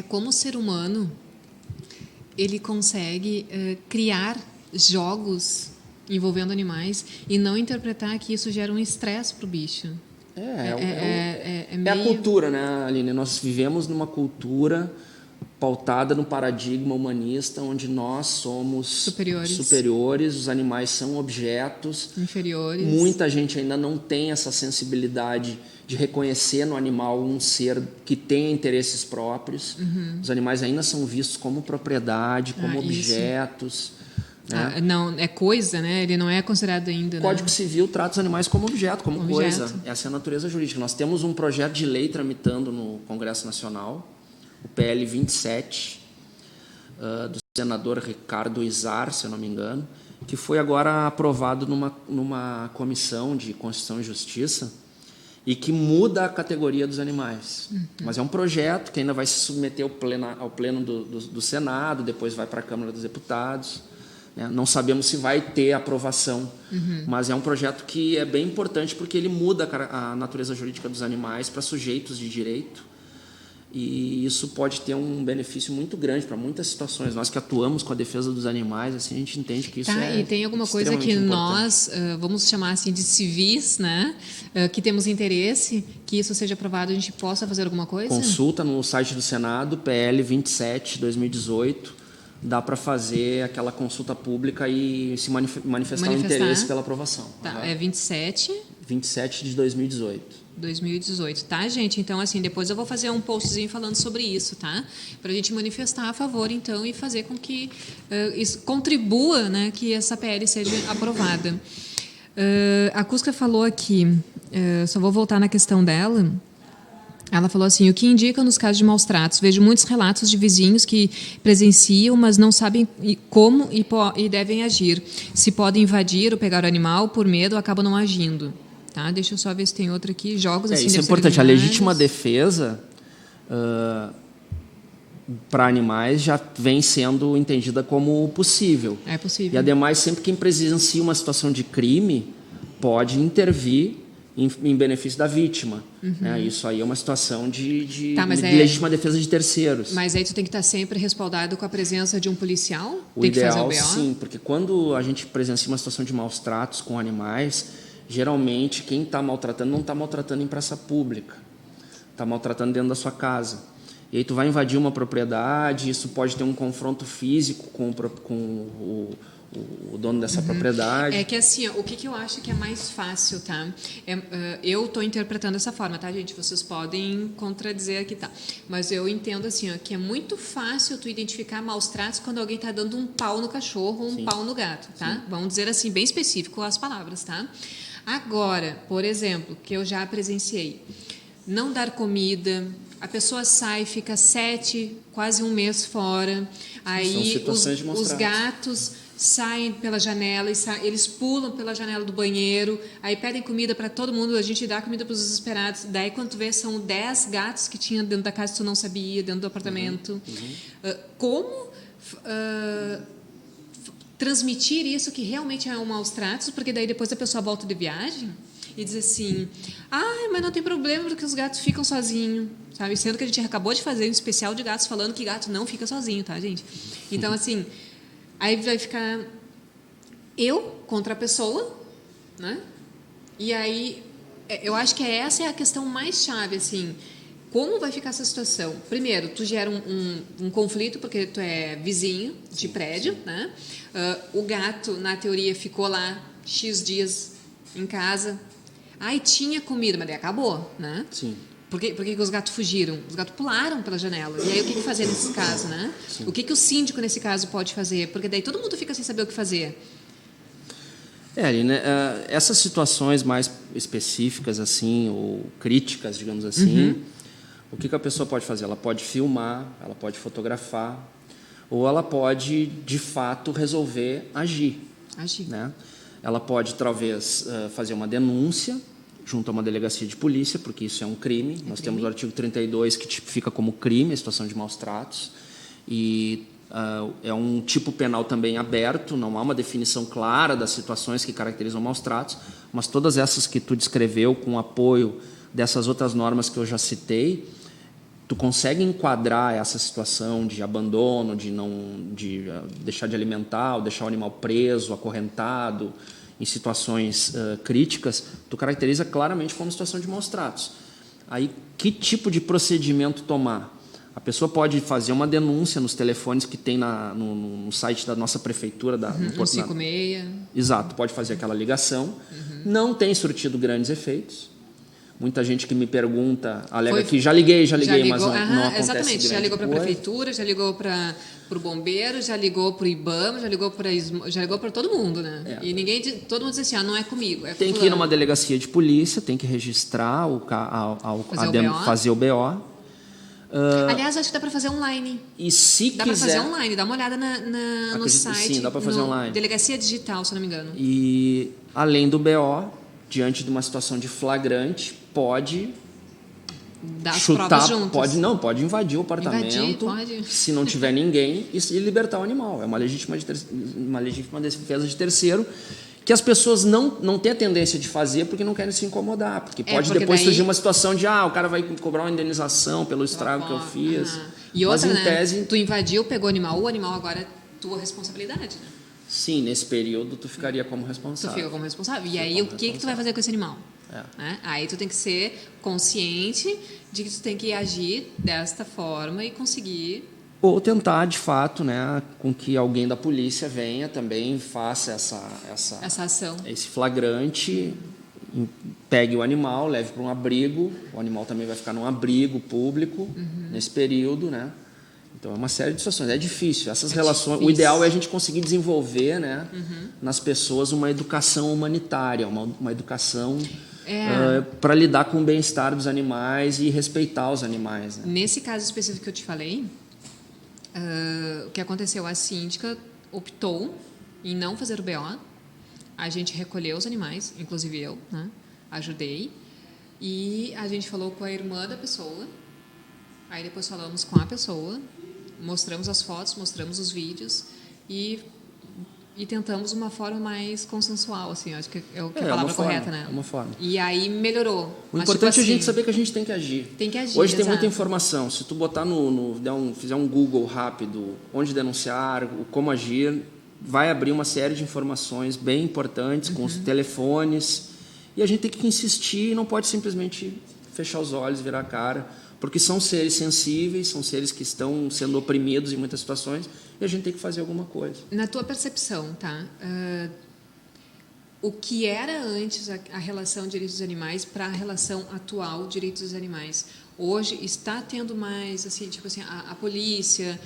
Speaker 4: como o ser humano ele consegue criar jogos envolvendo animais e não interpretar que isso gera um estresse para o bicho.
Speaker 5: É a cultura, né, Aline? Nós vivemos numa cultura pautada no paradigma humanista, onde nós somos superiores, os animais são objetos
Speaker 4: inferiores.
Speaker 5: Muita gente ainda não tem essa sensibilidade de reconhecer no animal um ser que tem interesses próprios. Os animais ainda são vistos como propriedade, como objetos. Né?
Speaker 4: Não, é coisa, né? Ele não é considerado ainda.
Speaker 5: O Código Civil trata os animais como objeto, como
Speaker 4: objeto.
Speaker 5: Coisa. Essa é a natureza jurídica. Nós temos um projeto de lei tramitando no Congresso Nacional, o PL 27, do senador Ricardo Izar, se eu não me engano, que foi agora aprovado numa comissão de Constituição e Justiça e que muda a categoria dos animais. Mas é um projeto que ainda vai se submeter ao pleno do Senado, depois vai para a Câmara dos Deputados. Não sabemos se vai ter aprovação, mas é um projeto que é bem importante porque ele muda a natureza jurídica dos animais para sujeitos de direito e isso pode ter um benefício muito grande para muitas situações. Nós que atuamos com a defesa dos animais, assim, a gente entende que isso
Speaker 4: e tem alguma coisa que nós, vamos chamar assim de civis, né, que temos interesse que isso seja aprovado, a gente possa fazer alguma coisa?
Speaker 5: Consulta no site do Senado, PL 27, 2018, dá para fazer aquela consulta pública e se manifestar um interesse pela aprovação.
Speaker 4: Tá, é 27?
Speaker 5: 27 de 2018.
Speaker 4: 2018, tá, gente? Então, assim, depois eu vou fazer um postzinho falando sobre isso, tá? Para a gente manifestar a favor, então, e fazer com que isso contribua, né, que essa PL seja aprovada. A Cusca falou aqui, só vou voltar na questão dela. Ela falou assim, o que indica nos casos de maus tratos? Vejo muitos relatos de vizinhos que presenciam, mas não sabem como e devem agir. Se podem invadir ou pegar o animal por medo, acabam não agindo. Tá? Deixa eu só ver se tem outra aqui. Jogos assim.
Speaker 5: Isso é importante. A legítima defesa para animais já vem sendo entendida como possível.
Speaker 4: É possível.
Speaker 5: E, ademais, sempre quem presencia uma situação de crime pode intervir em benefício da vítima. Isso aí é uma situação de legítima defesa de terceiros.
Speaker 4: Mas aí tu tem que estar sempre respaldado com a presença de um policial?
Speaker 5: O
Speaker 4: tem
Speaker 5: ideal,
Speaker 4: que fazer o BO?
Speaker 5: sim, porque quando a gente presencia uma situação de maus tratos com animais, geralmente quem está maltratando não está maltratando em praça pública, está maltratando dentro da sua casa. E aí tu vai invadir uma propriedade, isso pode ter um confronto físico com o dono dessa propriedade.
Speaker 4: É que assim, o que eu acho que é mais fácil, tá? Eu estou interpretando dessa forma, tá, gente? Vocês podem contradizer aqui, tá? Mas eu entendo assim, que é muito fácil tu identificar maus tratos quando alguém está dando um pau no cachorro ou um pau no gato, tá? Sim. Vamos dizer assim, bem específico as palavras, tá? Agora, por exemplo, que eu já presenciei, não dar comida, a pessoa sai, fica 7, quase um mês fora, aí os gatos saem pela janela, eles pulam pela janela do banheiro, aí pedem comida para todo mundo, a gente dá comida para os desesperados, daí quando tu vê são 10 gatos que tinha dentro da casa que tu não sabia, dentro do apartamento. Como transmitir isso que realmente é um maus tratos, porque daí depois a pessoa volta de viagem e diz assim, mas não tem problema porque os gatos ficam sozinhos, sabe? Sendo que a gente acabou de fazer um especial de gatos falando que gato não fica sozinho, tá, gente? Então, assim, aí vai ficar eu contra a pessoa, né? E aí, eu acho que essa é a questão mais chave, assim, como vai ficar essa situação? Primeiro, tu gera um conflito, porque tu é vizinho de prédio, né? O gato, na teoria, ficou lá X dias em casa. Aí tinha comida, mas daí acabou, né?
Speaker 5: Sim.
Speaker 4: Por que os gatos fugiram? Os gatos pularam pela janela. E aí, o que fazer nesse caso, né? Sim. O que o síndico, nesse caso, pode fazer? Porque daí todo mundo fica sem saber o que fazer.
Speaker 5: Né? Essas situações mais específicas, assim, ou críticas, digamos assim, o que a pessoa pode fazer? Ela pode filmar, ela pode fotografar, ou ela pode, de fato, resolver agir. Né? Ela pode, talvez, fazer uma denúncia junto a uma delegacia de polícia, porque isso é um crime. Nós temos o artigo 32, que tipifica como crime a situação de maus tratos. E É um tipo penal também aberto, não há uma definição clara das situações que caracterizam maus tratos, mas todas essas que tu descreveu, com apoio dessas outras normas que eu já citei, tu consegue enquadrar essa situação de abandono, de deixar de alimentar, ou deixar o animal preso, acorrentado, em situações críticas, tu caracteriza claramente como situação de maus tratos. Aí, que tipo de procedimento tomar? A pessoa pode fazer uma denúncia nos telefones que tem no site da nossa prefeitura.
Speaker 4: No 156.
Speaker 5: Exato, pode fazer aquela ligação. Não tem surtido grandes efeitos. Muita gente que me pergunta, alega que já liguei, mas não acontece.
Speaker 4: Exatamente, já ligou para a prefeitura, já ligou para o bombeiro, já ligou para o IBAMA, já ligou para todo mundo, né? E todo mundo diz assim, não é comigo, é
Speaker 5: tem que ir numa delegacia de polícia, tem que registrar, fazer o BO.
Speaker 4: Aliás, acho que dá para fazer online.
Speaker 5: E se
Speaker 4: dá
Speaker 5: quiser...
Speaker 4: para fazer online, dá uma olhada no site.
Speaker 5: Sim, dá para fazer online.
Speaker 4: Delegacia digital, se não me engano.
Speaker 5: E, além do BO, diante de uma situação de flagrante, pode
Speaker 4: dar
Speaker 5: chutar, pode invadir o apartamento,
Speaker 4: pode.
Speaker 5: Se não tiver ninguém, e libertar o animal. É uma legítima defesa de terceiro, que as pessoas não têm a tendência de fazer porque não querem se incomodar, porque pode depois surgir uma situação de o cara vai cobrar uma indenização pelo estrago que eu fiz.
Speaker 4: E outra,
Speaker 5: mas, em tese,
Speaker 4: tu invadiu, pegou o animal agora é tua responsabilidade, né?
Speaker 5: Sim, nesse período tu ficaria como responsável.
Speaker 4: Tu fica como responsável. E aí, o que tu vai fazer com esse animal? Né? Aí tu tem que ser consciente de que tu tem que agir desta forma e conseguir...
Speaker 5: Ou tentar, de fato, né, com que alguém da polícia venha também, faça essa
Speaker 4: ação.
Speaker 5: Esse flagrante, pegue o animal, leve para um abrigo, o animal também vai ficar num abrigo público nesse período, né? Então, é uma série de situações. É difícil. Essas relações... O ideal é a gente conseguir desenvolver, né, nas pessoas uma educação humanitária, uma educação para lidar com o bem-estar dos animais e respeitar os animais. Né?
Speaker 4: Nesse caso específico que eu te falei, o que aconteceu? A síndica optou em não fazer o BO. A gente recolheu os animais, inclusive eu, né, ajudei. E a gente falou com a irmã da pessoa. Aí depois falamos com a pessoa, mostramos as fotos, mostramos os vídeos e tentamos uma forma mais consensual, assim, acho que é a palavra correta, né?
Speaker 5: É uma forma.
Speaker 4: E aí melhorou.
Speaker 5: O importante é a gente saber que a gente tem que agir.
Speaker 4: Tem que agir.
Speaker 5: Hoje tem muita informação. Se tu botar fizer um Google rápido, onde denunciar, como agir, vai abrir uma série de informações bem importantes com os telefones. E a gente tem que insistir, não pode simplesmente fechar os olhos, virar a cara, porque são seres sensíveis, são seres que estão sendo oprimidos em muitas situações e a gente tem que fazer alguma coisa.
Speaker 4: Na tua percepção, tá? O que era antes a relação direitos dos animais para a relação atual direitos dos animais? Hoje está tendo mais, assim, tipo assim, a polícia,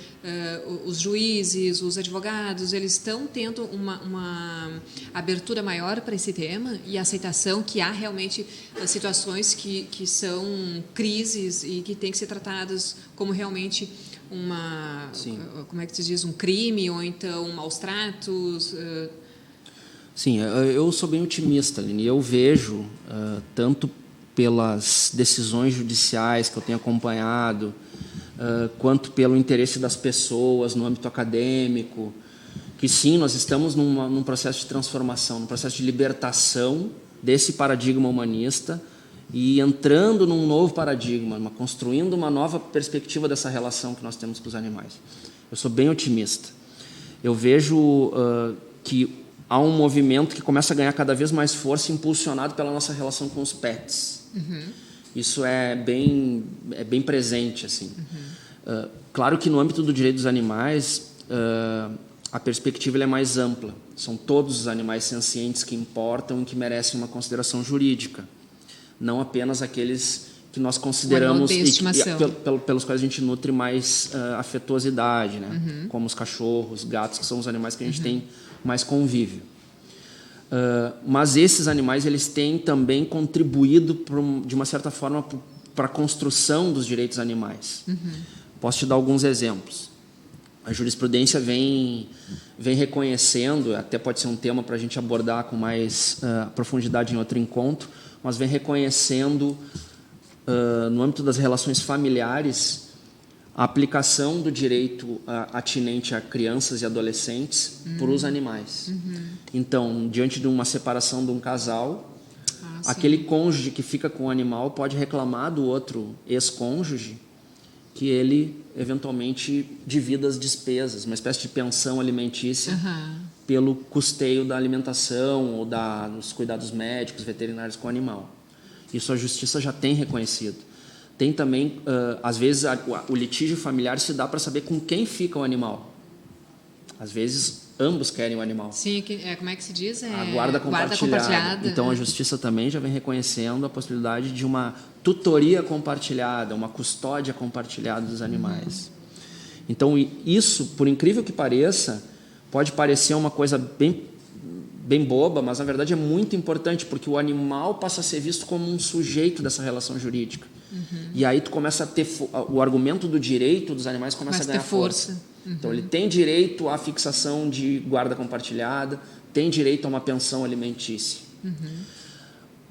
Speaker 4: os juízes, os advogados, eles estão tendo uma abertura maior para esse tema e a aceitação que há realmente situações que são crises e que têm que ser tratadas como realmente como é que se diz, um crime ou então maus tratos.
Speaker 5: Sim, eu sou bem otimista, Aline. Eu vejo tanto pelas decisões judiciais que eu tenho acompanhado, quanto pelo interesse das pessoas no âmbito acadêmico, que sim, nós estamos num processo de transformação, num processo de libertação desse paradigma humanista e entrando num novo paradigma, construindo uma nova perspectiva dessa relação que nós temos com os animais. Eu sou bem otimista. Eu vejo que há um movimento que começa a ganhar cada vez mais força, impulsionado pela nossa relação com os pets. Isso é bem presente, assim. Claro que no âmbito do direito dos animais, a perspectiva é mais ampla. São todos os animais sencientes que importam e que merecem uma consideração jurídica, não apenas aqueles que nós consideramos pelos quais a gente nutre mais afetuosidade, né? Como os cachorros, gatos, que são os animais que a gente tem mais convívio. Mas esses animais eles têm também contribuído de uma certa forma para a construção dos direitos animais. Posso te dar alguns exemplos. A jurisprudência vem reconhecendo, até pode ser um tema para a gente abordar com mais profundidade em outro encontro, mas vem reconhecendo no âmbito das relações familiares a aplicação do direito atinente a crianças e adolescentes para os animais. Então, diante de uma separação de um casal, aquele cônjuge que fica com o animal pode reclamar do outro ex-cônjuge que ele, eventualmente, divida as despesas, uma espécie de pensão alimentícia pelo custeio da alimentação ou dos cuidados médicos, veterinários com o animal. Isso a justiça já tem reconhecido. Tem também, às vezes, o litígio familiar se dá para saber com quem fica o animal. Às vezes, ambos querem o animal.
Speaker 4: Sim, como é que se diz?
Speaker 5: A guarda compartilhada. Então, a justiça também já vem reconhecendo a possibilidade de uma tutoria compartilhada, uma custódia compartilhada dos animais. Então, isso, por incrível que pareça, pode parecer uma coisa bem boba, mas, na verdade, é muito importante, porque o animal passa a ser visto como um sujeito dessa relação jurídica. E aí tu começa a ter... O argumento do direito dos animais começa a ganhar força. Então, ele tem direito à fixação de guarda compartilhada, tem direito a uma pensão alimentícia.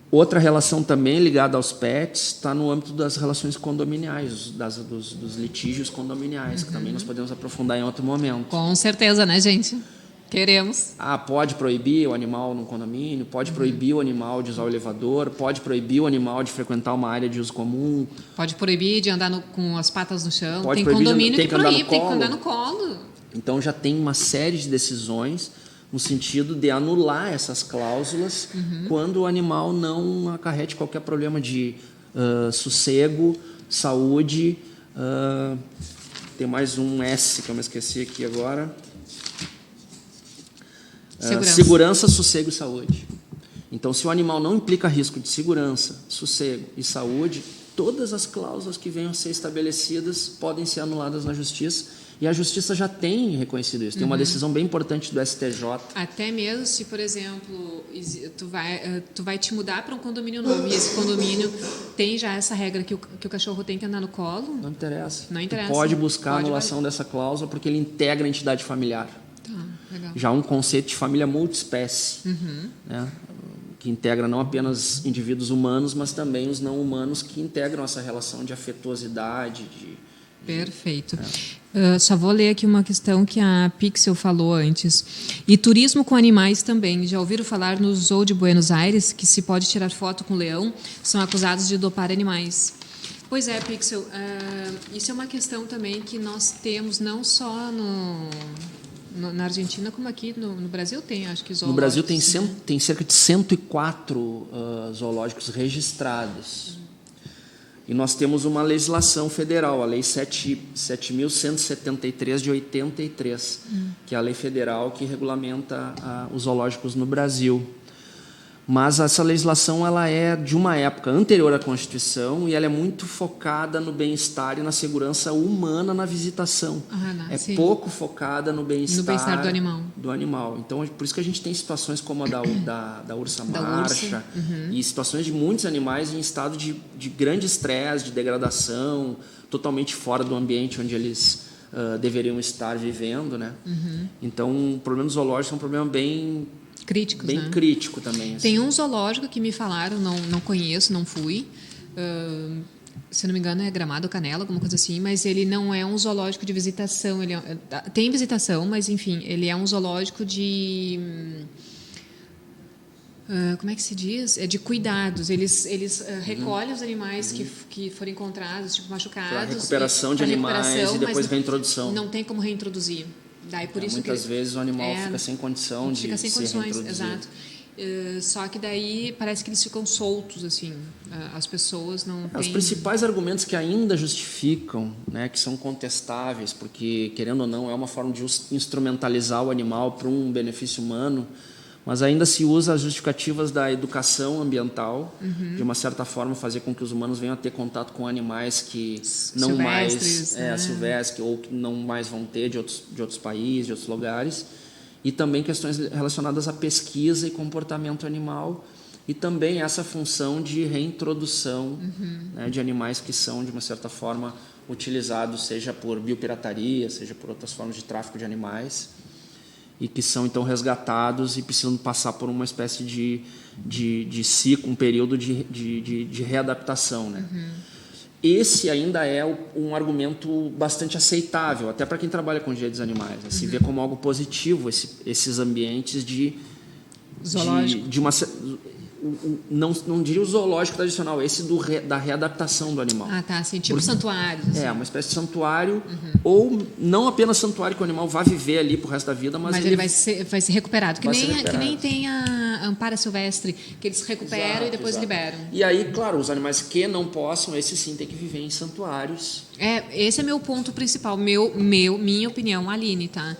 Speaker 5: Outra relação também ligada aos pets está no âmbito das relações condominiais, dos litígios condominiais, que também nós podemos aprofundar em outro momento.
Speaker 4: Com certeza, né, gente? Queremos.
Speaker 5: Pode proibir o animal no condomínio, pode proibir o animal de usar o elevador, pode proibir o animal de frequentar uma área de uso comum.
Speaker 4: Pode proibir de andar com as patas no chão.
Speaker 5: Tem
Speaker 4: condomínio
Speaker 5: que proíbe,
Speaker 4: tem que andar no colo.
Speaker 5: Então já tem uma série de decisões no sentido de anular essas cláusulas quando o animal não acarrete qualquer problema de sossego, saúde. Tem mais um S que eu me esqueci aqui agora. Segurança, sossego e saúde. Então, se o animal não implica risco de segurança, sossego e saúde, todas as cláusulas que venham a ser estabelecidas podem ser anuladas na justiça, e a justiça já tem reconhecido isso. Tem uma decisão bem importante do STJ.
Speaker 4: Até mesmo se, por exemplo, tu vai te mudar para um condomínio novo e esse condomínio tem já essa regra que o cachorro tem que andar no colo.
Speaker 5: Não interessa.
Speaker 4: Não interessa.
Speaker 5: Tu pode buscar a anulação dessa cláusula porque ele integra a entidade familiar.
Speaker 4: Legal.
Speaker 5: Já um conceito de família multiespécie, né? Que integra não apenas indivíduos humanos, mas também os não humanos que integram essa relação de afetuosidade.
Speaker 4: Perfeito. Só vou ler aqui uma questão que a Pixel falou antes. E turismo com animais também. Já ouviram falar no Zoo de Buenos Aires que se pode tirar foto com leão? São acusados de dopar animais. Pois é, Pixel. Isso é uma questão também que nós temos não só na Argentina, como aqui no Brasil tem, acho que zoológicos.
Speaker 5: No Brasil tem cerca de 104 zoológicos registrados. E nós temos uma legislação federal, a Lei 7.173 de 83, que é a lei federal que regulamenta os zoológicos no Brasil. Mas essa legislação ela é de uma época anterior à Constituição e ela é muito focada no bem-estar e na segurança humana na visitação.
Speaker 4: Sim.
Speaker 5: Pouco focada no bem-estar
Speaker 4: do animal.
Speaker 5: Então, por isso que a gente tem situações como a da ursa marcha e situações de muitos animais em estado de grande estresse, de degradação, totalmente fora do ambiente onde eles deveriam estar vivendo, né? Então, o problema do zoológico é um problema bem crítico também.
Speaker 4: Tem um zoológico que me falaram, não conheço, não fui. Se não me engano, é Gramado Canela, alguma coisa assim, mas ele não é um zoológico de visitação. Tem visitação, mas, enfim, ele é um zoológico de... como é que se diz? É de cuidados. Eles recolhem os animais que foram encontrados, tipo, machucados.
Speaker 5: Para recuperação de animais e depois reintrodução.
Speaker 4: Não tem como reintroduzir. Daí, por isso
Speaker 5: muitas vezes o animal fica sem condição de ser reintroduzido.
Speaker 4: Exato. Só que daí parece que eles ficam soltos, assim. As pessoas não têm...
Speaker 5: Os principais argumentos que ainda justificam, né, que são contestáveis, porque, querendo ou não, é uma forma de instrumentalizar o animal para um benefício humano, mas ainda se usa as justificativas da educação ambiental, de uma certa forma fazer com que os humanos venham a ter contato com animais que não mais silvestres ou que não mais vão ter de outros países, de outros lugares, e também questões relacionadas à pesquisa e comportamento animal, e também essa função de reintrodução né, de animais que são, de uma certa forma, utilizados, seja por biopirataria, seja por outras formas de tráfico de animais, e que são, então, resgatados e precisam passar por uma espécie de ciclo, um período de readaptação. Né? esse ainda é um argumento bastante aceitável, até para quem trabalha com direitos animais. Né? Se vê como algo positivo esses ambientes
Speaker 4: Zoológico.
Speaker 5: de uma... Não diria o zoológico tradicional, esse da readaptação do animal.
Speaker 4: Ah, tá, assim, tipo santuários. Assim.
Speaker 5: É, uma espécie de santuário, ou não apenas santuário que o animal vai viver ali pro resto da vida, mas
Speaker 4: ele vai ser recuperado. Que nem tem a Ampara Silvestre, que eles recuperam e depois liberam.
Speaker 5: E aí, claro, os animais que não possam, esses sim tem que viver em santuários.
Speaker 4: Esse é meu ponto principal, minha opinião, Aline, tá?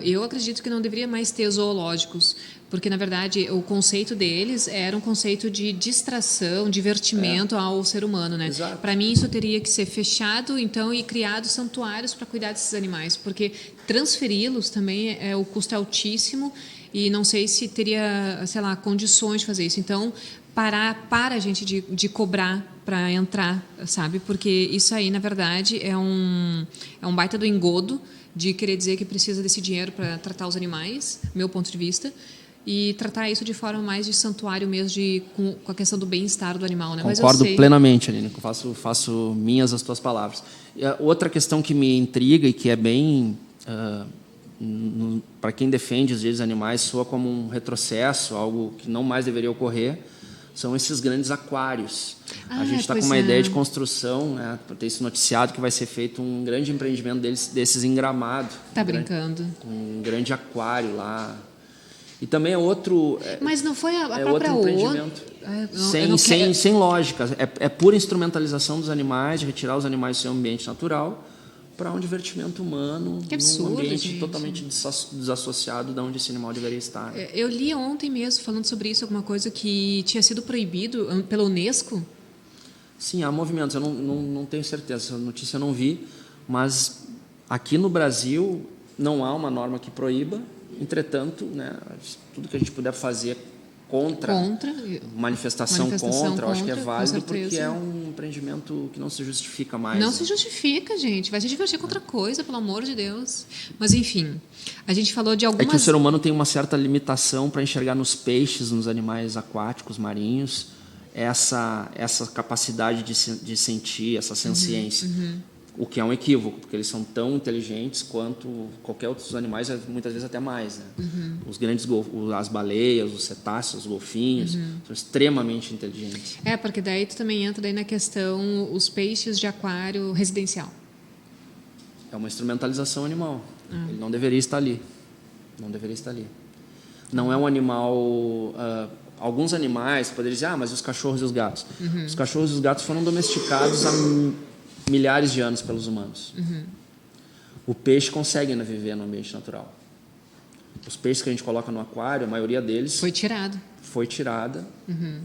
Speaker 4: Eu acredito que não deveria mais ter zoológicos, porque, na verdade, o conceito deles era um conceito de distração, divertimento ao ser humano, né? Para mim, isso teria que ser fechado, então, e criado santuários para cuidar desses animais, porque transferi-los também, o custo é altíssimo e não sei se teria, sei lá, condições de fazer isso. Então, para a gente de cobrar para entrar, sabe? Porque isso aí, na verdade, é um baita do engodo de querer dizer que precisa desse dinheiro para tratar os animais, meu ponto de vista, e tratar isso de forma mais de santuário mesmo, com a questão do bem-estar do animal. Né?
Speaker 5: Concordo plenamente, Aline, faço minhas as tuas palavras. E outra questão que me intriga e que é bem... para quem defende os direitos dos animais, soa como um retrocesso, algo que não mais deveria ocorrer, são esses grandes aquários. A gente está com uma ideia de construção, né, para ter isso noticiado, que vai ser feito um grande empreendimento desses em Gramado.
Speaker 4: Tá brincando.
Speaker 5: Um grande aquário lá. E também é outro...
Speaker 4: Mas não foi a própria
Speaker 5: outro empreendimento. Sem lógica. É pura instrumentalização dos animais, de retirar os animais do seu ambiente natural para um divertimento humano,
Speaker 4: que absurdo,
Speaker 5: num ambiente
Speaker 4: gente.
Speaker 5: Totalmente desassociado de onde esse animal deveria estar.
Speaker 4: Eu li ontem mesmo, falando sobre isso, alguma coisa que tinha sido proibido pela Unesco.
Speaker 5: Sim, há movimentos. Eu não tenho certeza, essa notícia eu não vi, mas aqui no Brasil não há uma norma que proíba. Entretanto, né, tudo que a gente puder fazer contra manifestação contra, eu acho que é válido, porque é um empreendimento que não se justifica mais.
Speaker 4: Não se justifica, gente. Vai se divertir com outra coisa, pelo amor de Deus. Mas, enfim, a gente falou de algumas...
Speaker 5: É que o ser humano tem uma certa limitação para enxergar nos peixes, nos animais aquáticos, marinhos, essa capacidade de sentir, essa senciência. O que é um equívoco, porque eles são tão inteligentes quanto qualquer outros animais, muitas vezes até mais. Né? Os grandes, as baleias, os cetáceos, os golfinhos, são extremamente inteligentes.
Speaker 4: Porque daí tu também entra daí na questão os peixes de aquário residencial.
Speaker 5: É uma instrumentalização animal. Ele não deveria estar ali. Não deveria estar ali. Não é um animal... alguns animais poderiam dizer, mas os cachorros e os gatos. Os cachorros e os gatos foram domesticados há milhares de anos pelos humanos. O peixe consegue ainda viver no ambiente natural. Os peixes que a gente coloca no aquário, a maioria deles... Foi tirada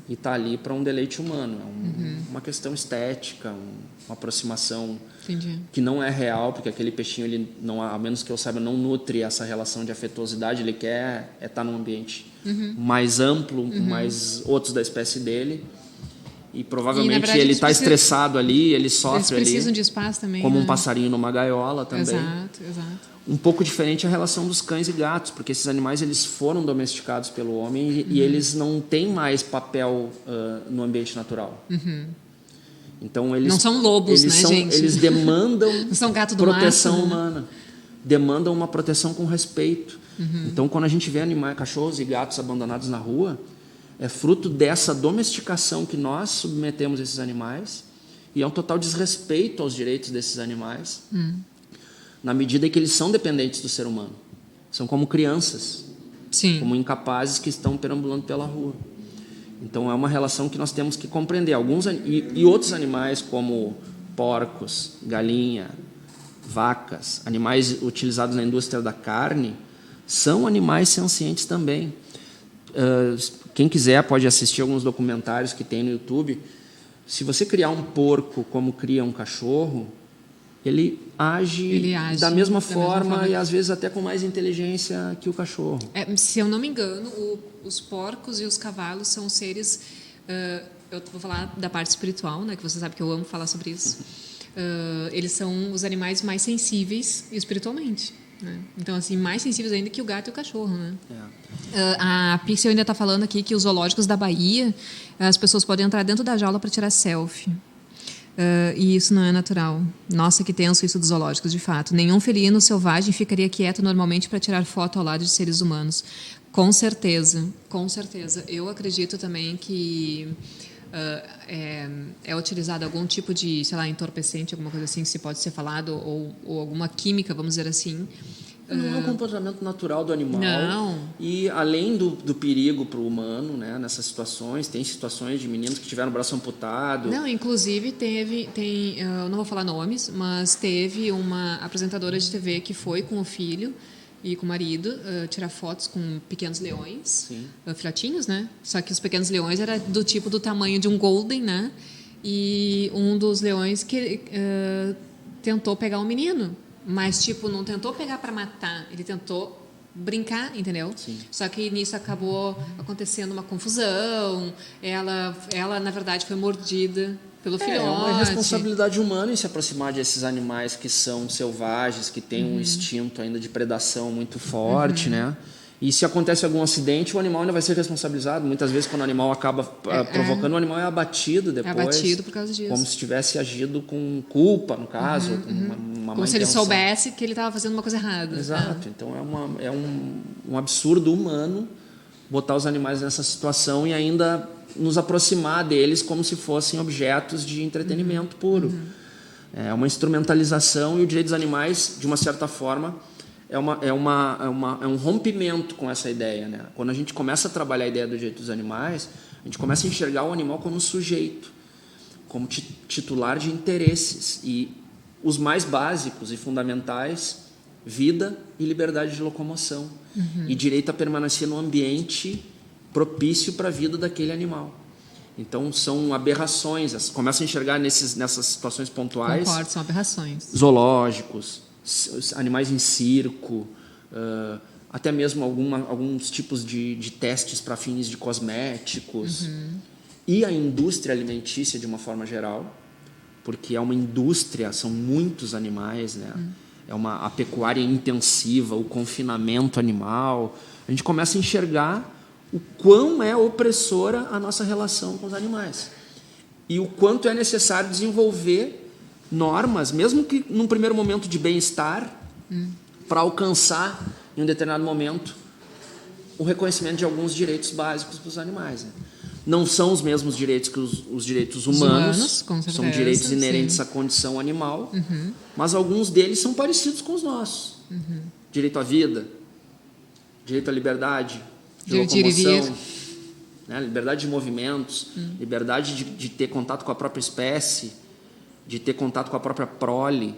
Speaker 5: e está ali para um deleite humano. É uma questão estética, uma aproximação que não é real, porque aquele peixinho, ele não, a menos que eu saiba, não nutre essa relação de afetuosidade. Ele quer estar num ambiente mais amplo, com mais outros da espécie dele. E provavelmente verdade, ele está estressado ali, ele sofre ali.
Speaker 4: Eles precisam de espaço também.
Speaker 5: Como um passarinho numa gaiola também.
Speaker 4: Exato.
Speaker 5: Um pouco diferente a relação dos cães e gatos, porque esses animais eles foram domesticados pelo homem e eles não têm mais papel no ambiente natural. Então eles
Speaker 4: não são lobos, né, gente?
Speaker 5: Eles demandam
Speaker 4: não são gato do
Speaker 5: proteção
Speaker 4: mato,
Speaker 5: humana, demandam uma proteção com respeito. Então quando a gente vê cachorros e gatos abandonados na rua, é fruto dessa domesticação que nós submetemos esses animais e é um total desrespeito aos direitos desses animais, na medida em que eles são dependentes do ser humano. São como crianças, como incapazes que estão perambulando pela rua. Então é uma relação que nós temos que compreender. E outros animais como porcos, galinha, vacas, animais utilizados na indústria da carne, são animais sencientes também. Quem quiser pode assistir alguns documentários que tem no YouTube. Se você criar um porco como cria um cachorro, ele age da mesma forma e às vezes até com mais inteligência que o cachorro.
Speaker 4: Se eu não me engano, os porcos e os cavalos são seres... eu vou falar da parte espiritual, né, que você sabe que eu amo falar sobre isso. Eles são os animais mais sensíveis espiritualmente. Né? Então, assim, mais sensíveis ainda que o gato e o cachorro, né? A Pixel ainda está falando aqui que os zoológicos da Bahia, as pessoas podem entrar dentro da jaula para tirar selfie. E isso não é natural. Nossa, que tenso isso dos zoológicos, de fato. Nenhum felino selvagem ficaria quieto normalmente para tirar foto ao lado de seres humanos. Com certeza, com certeza. Eu acredito também que é utilizado algum tipo de, sei lá, entorpecente, alguma coisa assim, que se pode ser falado, ou alguma química, vamos dizer assim.
Speaker 5: Não é um comportamento natural do animal.
Speaker 4: Não.
Speaker 5: E além do perigo para o humano, né, nessas situações, tem situações de meninos que tiveram o braço amputado.
Speaker 4: Não, inclusive eu não vou falar nomes, mas teve uma apresentadora de TV que foi com o filho e com o marido tirar fotos com pequenos leões, filhotinhos, né? Só que os pequenos leões era do tamanho de um golden, né? E um dos leões que tentou pegar um menino. Mas, não tentou pegar para matar, ele tentou brincar, entendeu?
Speaker 5: Sim.
Speaker 4: Só que nisso acabou acontecendo uma confusão, ela na verdade, foi mordida pelo filhote.
Speaker 5: É uma responsabilidade humana em se aproximar desses animais que são selvagens, que têm um instinto ainda de predação muito forte, né? E se acontece algum acidente, o animal ainda vai ser responsabilizado. Muitas vezes, quando o animal acaba provocando, o animal é abatido depois. É abatido
Speaker 4: por causa disso.
Speaker 5: Como se tivesse agido com culpa, no caso, com uma
Speaker 4: como se ele soubesse que ele estava fazendo uma coisa errada.
Speaker 5: Exato. Então, é um absurdo humano botar os animais nessa situação e ainda nos aproximar deles como se fossem objetos de entretenimento puro. É uma instrumentalização, e o direito dos animais, de uma certa forma, é um rompimento com essa ideia, né? Quando a gente começa a trabalhar a ideia do direito dos animais, a gente começa a enxergar o animal como sujeito, como titular de interesses, e os mais básicos e fundamentais: vida e liberdade de locomoção, e direito a permanecer no ambiente propício para a vida daquele animal. Então, são aberrações. Começa a enxergar nessas situações pontuais.
Speaker 4: Concordo, são aberrações.
Speaker 5: Zoológicos, animais em circo, até mesmo alguns tipos de testes para fins de cosméticos, e a indústria alimentícia de uma forma geral, porque é uma indústria, são muitos animais, né? A pecuária intensiva, o confinamento animal. A gente começa a enxergar o quão é opressora a nossa relação com os animais e o quanto é necessário desenvolver normas, mesmo que num primeiro momento de bem-estar, para alcançar, em um determinado momento, o reconhecimento de alguns direitos básicos dos animais, né? Não são os mesmos direitos que os direitos humanos,
Speaker 4: com certeza,
Speaker 5: são direitos inerentes à condição animal, mas alguns deles são parecidos com os nossos. Direito à vida, direito à liberdade de locomoção, né? Liberdade de movimentos, liberdade de ter contato com a própria espécie, de ter contato com a própria prole.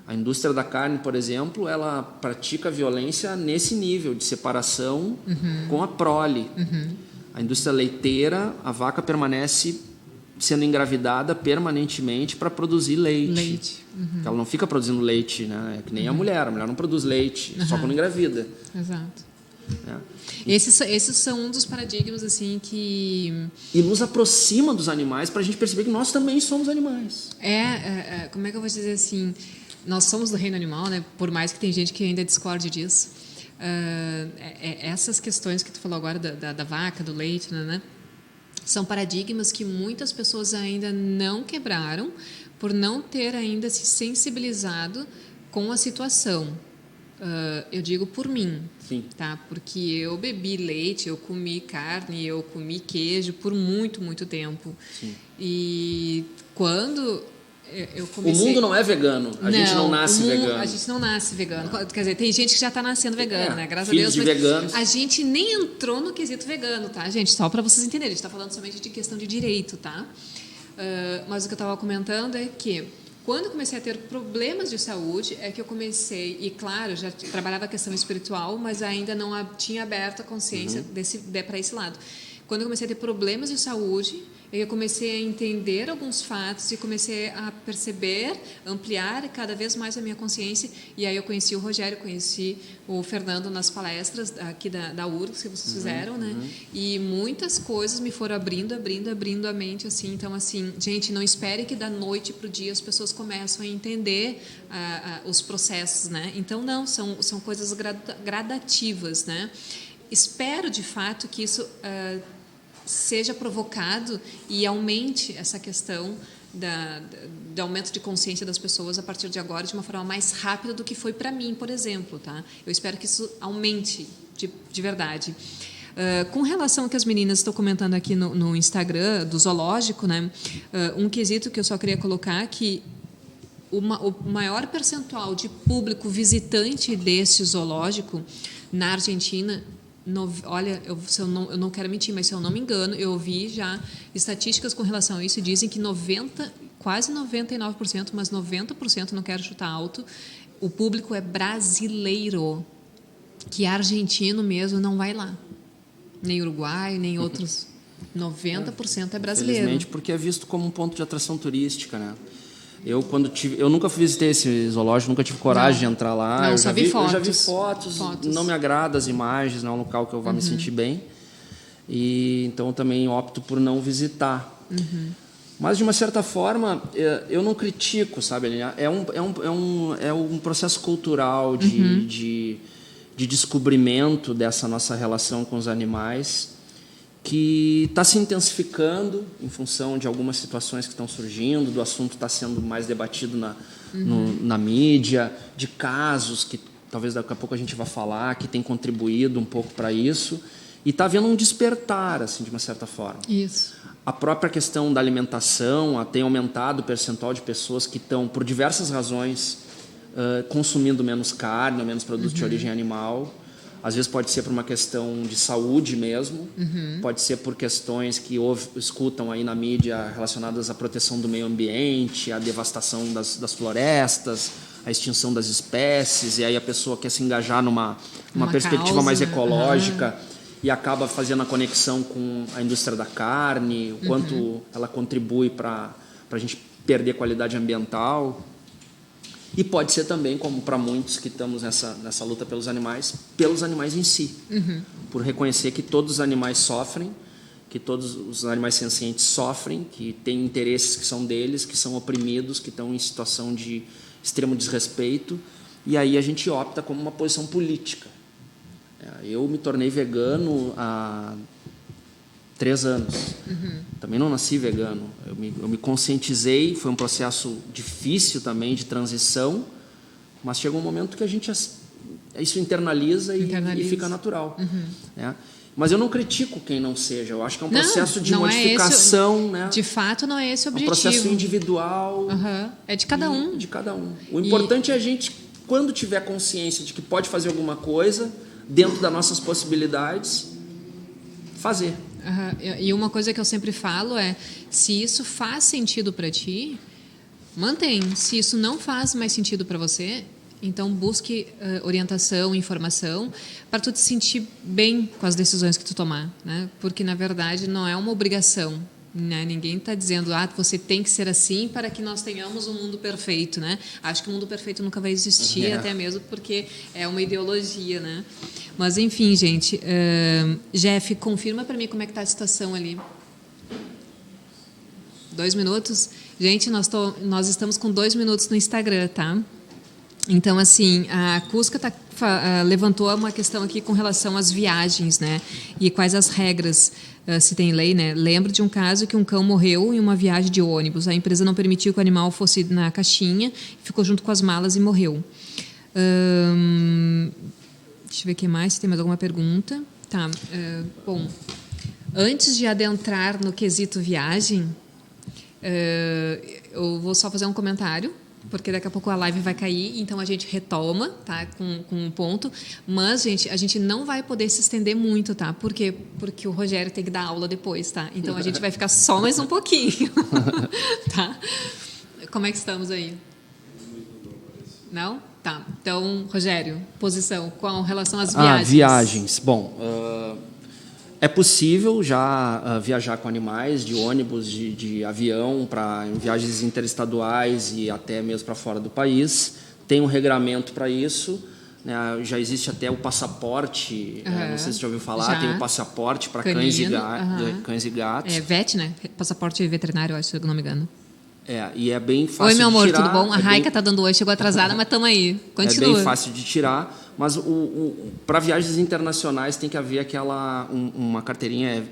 Speaker 5: A indústria da carne, por exemplo, ela pratica violência nesse nível de separação com a prole. A indústria leiteira, a vaca permanece sendo engravidada permanentemente para produzir leite. Ela não fica produzindo leite, né? É que nem a mulher não produz leite, só quando engravida.
Speaker 4: Exato. Esses são um dos paradigmas assim que...
Speaker 5: E nos aproxima dos animais para a gente perceber que nós também somos animais.
Speaker 4: Como é que eu vou dizer assim? Nós somos do reino animal, né? Por mais que tem gente que ainda discorde disso. Essas questões que tu falou agora da vaca, do leite, né? São paradigmas que muitas pessoas ainda não quebraram por não ter ainda se sensibilizado com a situação. Eu digo por mim, tá? Porque eu bebi leite, eu comi carne, eu comi queijo por muito, muito tempo. Sim. E quando eu comecei...
Speaker 5: O mundo não é vegano, gente não nasce vegano.
Speaker 4: A gente não nasce vegano. Quer dizer, tem gente que já está nascendo vegano, né? Graças a
Speaker 5: Deus.
Speaker 4: De
Speaker 5: veganos.
Speaker 4: A gente nem entrou no quesito vegano, tá, gente? Só para vocês entenderem, a gente está falando somente de questão de direito, tá? Mas o que eu estava comentando é que quando eu comecei a ter problemas de saúde, é que eu comecei, e claro, já trabalhava a questão espiritual, mas ainda não tinha aberto a consciência para esse lado. Quando eu comecei a ter problemas de saúde, eu comecei a entender alguns fatos e comecei a perceber, ampliar cada vez mais a minha consciência. E aí eu conheci o Rogério, conheci o Fernando nas palestras aqui da URGS que vocês fizeram, né? E muitas coisas me foram abrindo a mente, assim. Então, assim, gente, não espere que da noite para o dia as pessoas começam a entender os processos, né? Então, não, são coisas gradativas, né? Espero, de fato, que isso... seja provocado e aumente essa questão de aumento de consciência das pessoas a partir de agora de uma forma mais rápida do que foi para mim, por exemplo, tá? Eu espero que isso aumente de verdade. Com relação ao que as meninas estão comentando aqui no Instagram do zoológico, né? Um quesito que eu só queria colocar que o maior percentual de público visitante desse zoológico na Argentina, olha, eu não quero mentir, mas se eu não me engano, eu ouvi já estatísticas com relação a isso e dizem que quase 99%, mas 90%, não quero chutar alto, o público é brasileiro, que argentino mesmo não vai lá. Nem Uruguai, nem outros. 90% é brasileiro.
Speaker 5: Infelizmente, porque é visto como um ponto de atração turística, né? Eu nunca visitei esse zoológico, nunca tive coragem de entrar lá.
Speaker 4: Não,
Speaker 5: eu
Speaker 4: já vi fotos.
Speaker 5: Eu já vi fotos. Não me agrada as imagens, não é um local que eu vá me sentir bem. E então eu também opto por não visitar. Mas de uma certa forma eu não critico, sabe? É um processo cultural de descobrimento dessa nossa relação com os animais que está se intensificando em função de algumas situações que estão surgindo, do assunto está sendo mais debatido na mídia, de casos que talvez daqui a pouco a gente vá falar, que tem contribuído um pouco para isso, e está havendo um despertar, assim, de uma certa forma.
Speaker 4: Isso.
Speaker 5: A própria questão da alimentação tem aumentado o percentual de pessoas que estão, por diversas razões, consumindo menos carne ou menos produtos de origem animal. Às vezes pode ser por uma questão de saúde mesmo, pode ser por questões que escutam aí na mídia relacionadas à proteção do meio ambiente, à devastação das florestas, à extinção das espécies, e aí a pessoa quer se engajar numa perspectiva causa, mais ecológica e acaba fazendo a conexão com a indústria da carne, o quanto ela contribui para a gente perder qualidade ambiental. E pode ser também, como para muitos que estamos nessa luta pelos animais em si. Por reconhecer que todos os animais sofrem, que todos os animais sencientes sofrem, que têm interesses que são deles, que são oprimidos, que estão em situação de extremo desrespeito. E aí a gente opta como uma posição política. Eu me tornei vegano há 3 anos. Também não nasci vegano. Eu me conscientizei, foi um processo difícil também de transição, mas chega um momento que a gente isso internaliza. E fica natural. Mas eu não critico quem não seja. Eu acho que é um processo de modificação. Né?
Speaker 4: De fato, não é esse o objetivo.
Speaker 5: É um processo individual.
Speaker 4: É de cada um.
Speaker 5: De cada um. O importante é a gente, quando tiver consciência de que pode fazer alguma coisa, dentro das nossas possibilidades, fazer.
Speaker 4: E uma coisa que eu sempre falo é, se isso faz sentido para ti, mantém. Se isso não faz mais sentido para você, então busque orientação, informação, para tu te sentir bem com as decisões que tu tomar, né? Porque, na verdade, não é uma obrigação. Né? Ninguém está dizendo, você tem que ser assim para que nós tenhamos um mundo perfeito, né? Acho que o mundo perfeito nunca vai existir, até mesmo porque é uma ideologia, né? Mas, enfim, gente, Jeff, confirma para mim como é que está a situação ali. 2 minutos? Gente, nós estamos com 2 minutos no Instagram, tá? Então, assim, a Cusca levantou uma questão aqui com relação às viagens, né? E quais as regras, se tem lei, né? Lembro de um caso que um cão morreu em uma viagem de ônibus. A empresa não permitiu que o animal fosse na caixinha, ficou junto com as malas e morreu. Deixa eu ver o que mais, se tem mais alguma pergunta. Tá. Bom, antes de adentrar no quesito viagem, eu vou só fazer um comentário, porque daqui a pouco a live vai cair, então a gente retoma, tá, com um ponto. Mas, gente, a gente não vai poder se estender muito, tá? Por quê? Porque o Rogério tem que dar aula depois, tá? Então a gente vai ficar só mais um pouquinho, tá? Como é que estamos aí? Não? Tá. Então, Rogério, posição com relação às viagens.
Speaker 5: Viagens. Bom, é possível já viajar com animais, de ônibus, de avião, em viagens interestaduais e até mesmo para fora do país. Tem um regramento para isso. Né? Já existe até o passaporte, não sei se você já ouviu falar, tem o passaporte para cães e gatos.
Speaker 4: VET, né? Passaporte veterinário, acho, se eu não me engano.
Speaker 5: E é bem fácil de tirar.
Speaker 4: Oi, meu amor, tudo bom? A Raika está dando oi, chegou atrasada, mas estamos aí. Continua.
Speaker 5: É bem fácil de tirar, mas para viagens internacionais tem que haver uma carteirinha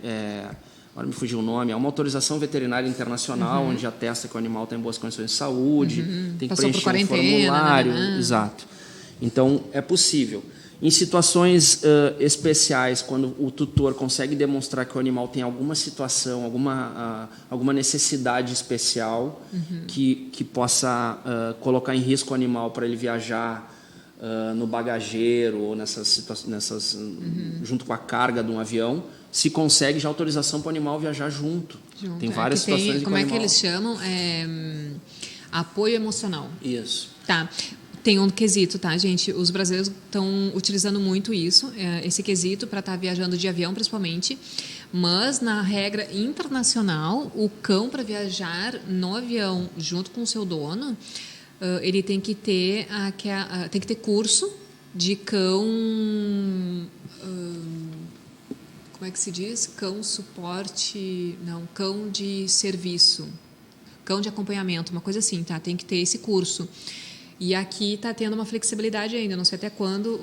Speaker 5: agora me fugiu o nome, é uma autorização veterinária internacional, onde atesta que o animal está em boas condições de saúde, tem que
Speaker 4: Passou por
Speaker 5: preencher um
Speaker 4: quarentena,
Speaker 5: formulário.
Speaker 4: né?
Speaker 5: Exato. Então, é possível. Em situações especiais, quando o tutor consegue demonstrar que o animal tem alguma situação, alguma necessidade especial que possa colocar em risco o animal para ele viajar no bagageiro ou junto com a carga de um avião, se consegue já autorização para o animal viajar junto. Tem várias situações.
Speaker 4: Como é que eles chamam? Apoio emocional.
Speaker 5: Isso.
Speaker 4: Tá. Tem um quesito, tá, gente? Os brasileiros estão utilizando muito isso, esse quesito, para estar viajando de avião, principalmente. Mas, na regra internacional, o cão, para viajar no avião junto com o seu dono, ele tem que ter, curso de cão... como é que se diz? Cão suporte... Não, cão de serviço. Cão de acompanhamento, uma coisa assim, tá? Tem que ter esse curso. E aqui está tendo uma flexibilidade ainda, não sei até quando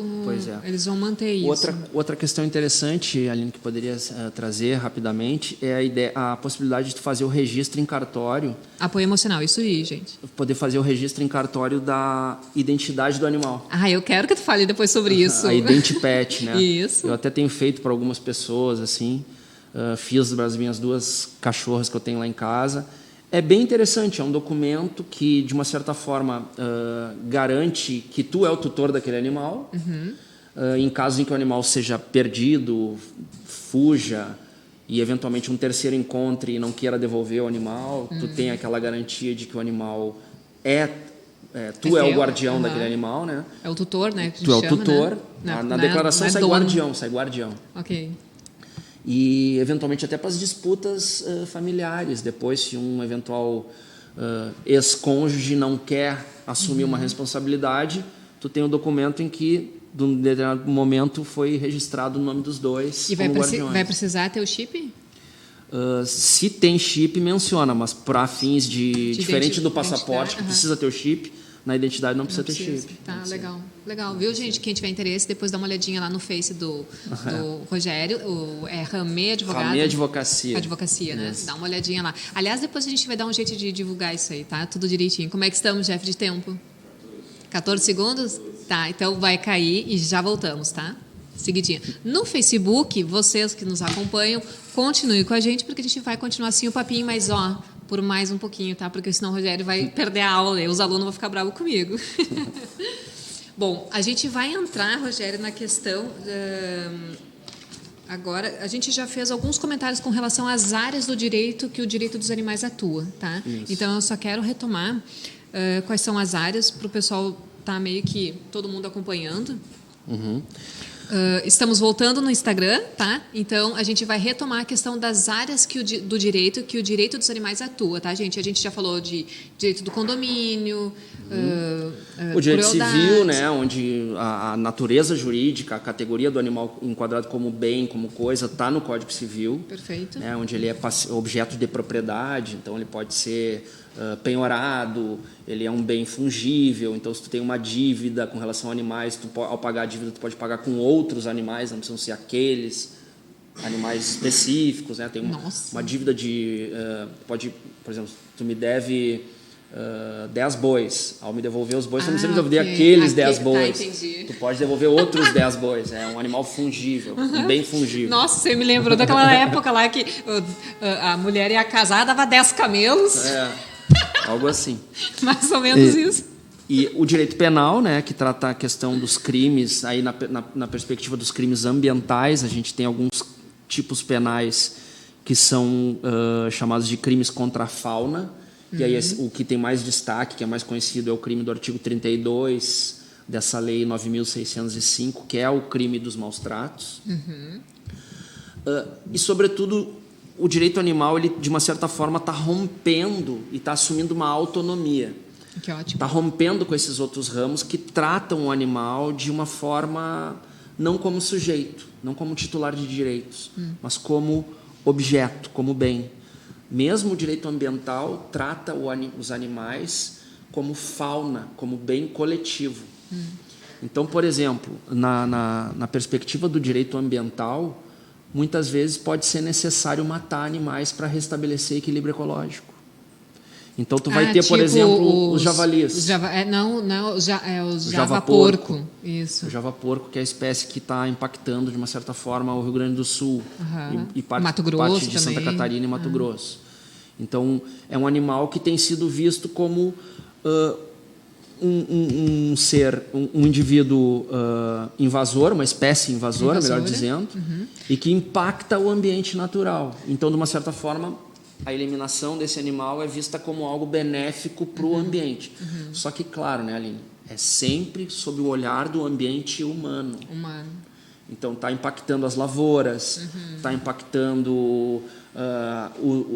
Speaker 4: eles vão manter isso.
Speaker 5: Outra questão interessante, Aline, que poderia trazer rapidamente, é a possibilidade de tu fazer o registro em cartório.
Speaker 4: Apoio emocional, isso aí, gente.
Speaker 5: Poder fazer o registro em cartório da identidade do animal.
Speaker 4: Eu quero que tu fale depois sobre isso.
Speaker 5: A IdentiPet, né?
Speaker 4: Isso.
Speaker 5: Eu até tenho feito para algumas pessoas, assim, fiz para as minhas 2 cachorras que eu tenho lá em casa. É bem interessante, é um documento que, de uma certa forma, garante que tu é o tutor daquele animal. Em caso em que o animal seja perdido, fuja, e eventualmente um terceiro encontre e não queira devolver o animal, tu tem aquela garantia de que o animal tu é o guardião daquele animal, né?
Speaker 4: É o tutor, né? Que
Speaker 5: tu é o
Speaker 4: chama,
Speaker 5: tutor.
Speaker 4: Né?
Speaker 5: Na declaração sai guardião.
Speaker 4: Ok.
Speaker 5: E, eventualmente, até para as disputas familiares. Depois, se um eventual ex-cônjuge não quer assumir uma responsabilidade, tu tem um documento em que, de um determinado momento, foi registrado o nome dos dois como guardiões.
Speaker 4: Vai precisar ter o chip?
Speaker 5: Se tem chip, menciona, mas para fins diferente do passaporte, que precisa ter o chip, na identidade não precisa ter chip.
Speaker 4: Tá, legal. Viu, gente? Quem tiver interesse, depois dá uma olhadinha lá no Face do Rogério, Ramê Advogado.
Speaker 5: Ramê Advocacia.
Speaker 4: Advocacia, né?
Speaker 5: Isso.
Speaker 4: Dá uma olhadinha lá. Aliás, depois a gente vai dar um jeito de divulgar isso aí, tá? Tudo direitinho. Como é que estamos, Jeff, de tempo? 14 segundos? Tá, então vai cair e já voltamos, tá? Seguidinha. No Facebook, vocês que nos acompanham, continuem com a gente, porque a gente vai continuar assim o papinho, mas por mais um pouquinho, tá? Porque senão o Rogério vai perder a aula e os alunos vão ficar bravos comigo. Bom, a gente vai entrar, Rogério, na questão... Agora, a gente já fez alguns comentários com relação às áreas do direito que o direito dos animais atua, tá?
Speaker 5: Isso.
Speaker 4: Então, eu só quero retomar quais são as áreas para o pessoal estar meio que todo mundo acompanhando. Estamos voltando no Instagram, tá? Então, a gente vai retomar a questão das áreas do direito que o direito dos animais atua, tá, gente? A gente já falou de direito do condomínio,
Speaker 5: o direito
Speaker 4: crueldade.
Speaker 5: civil, né, onde a natureza jurídica, a categoria do animal enquadrado como bem, como coisa, está no Código Civil.
Speaker 4: Perfeito.
Speaker 5: Né, onde ele é objeto de propriedade, então ele pode ser penhorado, ele é um bem fungível, então se tu tem uma dívida com relação a animais, ao pagar a dívida tu pode pagar com outros animais, não precisam ser aqueles animais específicos, né? Tem uma dívida de... por exemplo, tu me deve 10 bois, ao me devolver os bois, tu não precisa me devolver aqueles 10 bois. Tu pode devolver outros 10 bois, é um animal fungível, um bem fungível.
Speaker 4: Nossa, você me lembrou daquela época lá que a mulher ia casar, dava 10 camelos.
Speaker 5: Algo assim.
Speaker 4: Mais ou menos isso.
Speaker 5: E o direito penal, né, que trata a questão dos crimes, aí na perspectiva dos crimes ambientais, a gente tem alguns tipos penais que são chamados de crimes contra a fauna, e aí o que tem mais destaque, que é mais conhecido, é o crime do artigo 32 dessa lei 9.605, que é o crime dos maus-tratos. E, sobretudo, o direito animal, ele, de uma certa forma, está rompendo e está assumindo uma autonomia.
Speaker 4: Que ótimo.
Speaker 5: Está rompendo com esses outros ramos que tratam o animal de uma forma não como sujeito, não como titular de direitos, mas como objeto, como bem. Mesmo o direito ambiental trata os animais como fauna, como bem coletivo. Então, por exemplo, na perspectiva do direito ambiental, muitas vezes pode ser necessário matar animais para restabelecer equilíbrio ecológico. Então, tu vai ter, por exemplo, os javalis.
Speaker 4: Os javaporco. Isso.
Speaker 5: O javaporco, que é a espécie que está impactando, de uma certa forma, o Rio Grande do Sul. E
Speaker 4: Mato Grosso
Speaker 5: parte de Santa Catarina e Mato Grosso. Então, é um animal que tem sido visto como um indivíduo invasor, uma espécie invasora, melhor dizendo, e que impacta o ambiente natural. Então, de uma certa forma, a eliminação desse animal é vista como algo benéfico para o ambiente. Só que, claro, né, Aline? É sempre sob o olhar do ambiente humano. Então, está impactando as lavouras, está impactando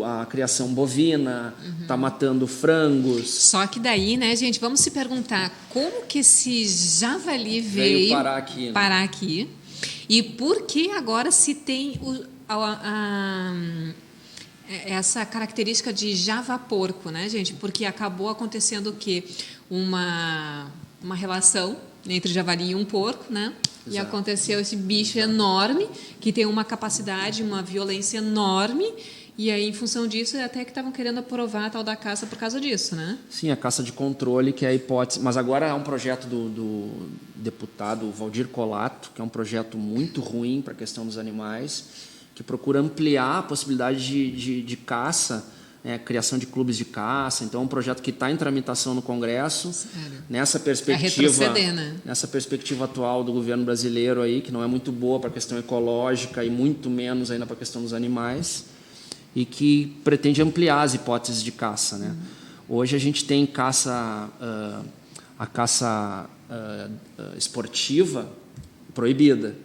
Speaker 5: a criação bovina, está matando frangos.
Speaker 4: Só que daí, né, gente, vamos se perguntar como que esse javali veio parar aqui, e por que agora se tem essa característica de javaporco, né, gente? Porque acabou acontecendo o quê? Uma relação entre javali e um porco, né? Exato. E aconteceu esse bicho enorme, que tem uma capacidade, uma violência enorme, e aí, em função disso, até que estavam querendo aprovar a tal da caça por causa disso, né?
Speaker 5: Sim, a caça de controle, que é a hipótese. Mas agora é um projeto do deputado Valdir Colato, que é um projeto muito ruim para a questão dos animais, que procura ampliar a possibilidade de caça, criação de clubes de caça. Então, é um projeto que está em tramitação no Congresso. Sério? Nessa perspectiva,
Speaker 4: né?
Speaker 5: Nessa perspectiva atual do governo brasileiro, aí, que não é muito boa para a questão ecológica e muito menos ainda para a questão dos animais, e que pretende ampliar as hipóteses de caça, né? Hoje a gente tem a caça esportiva proibida.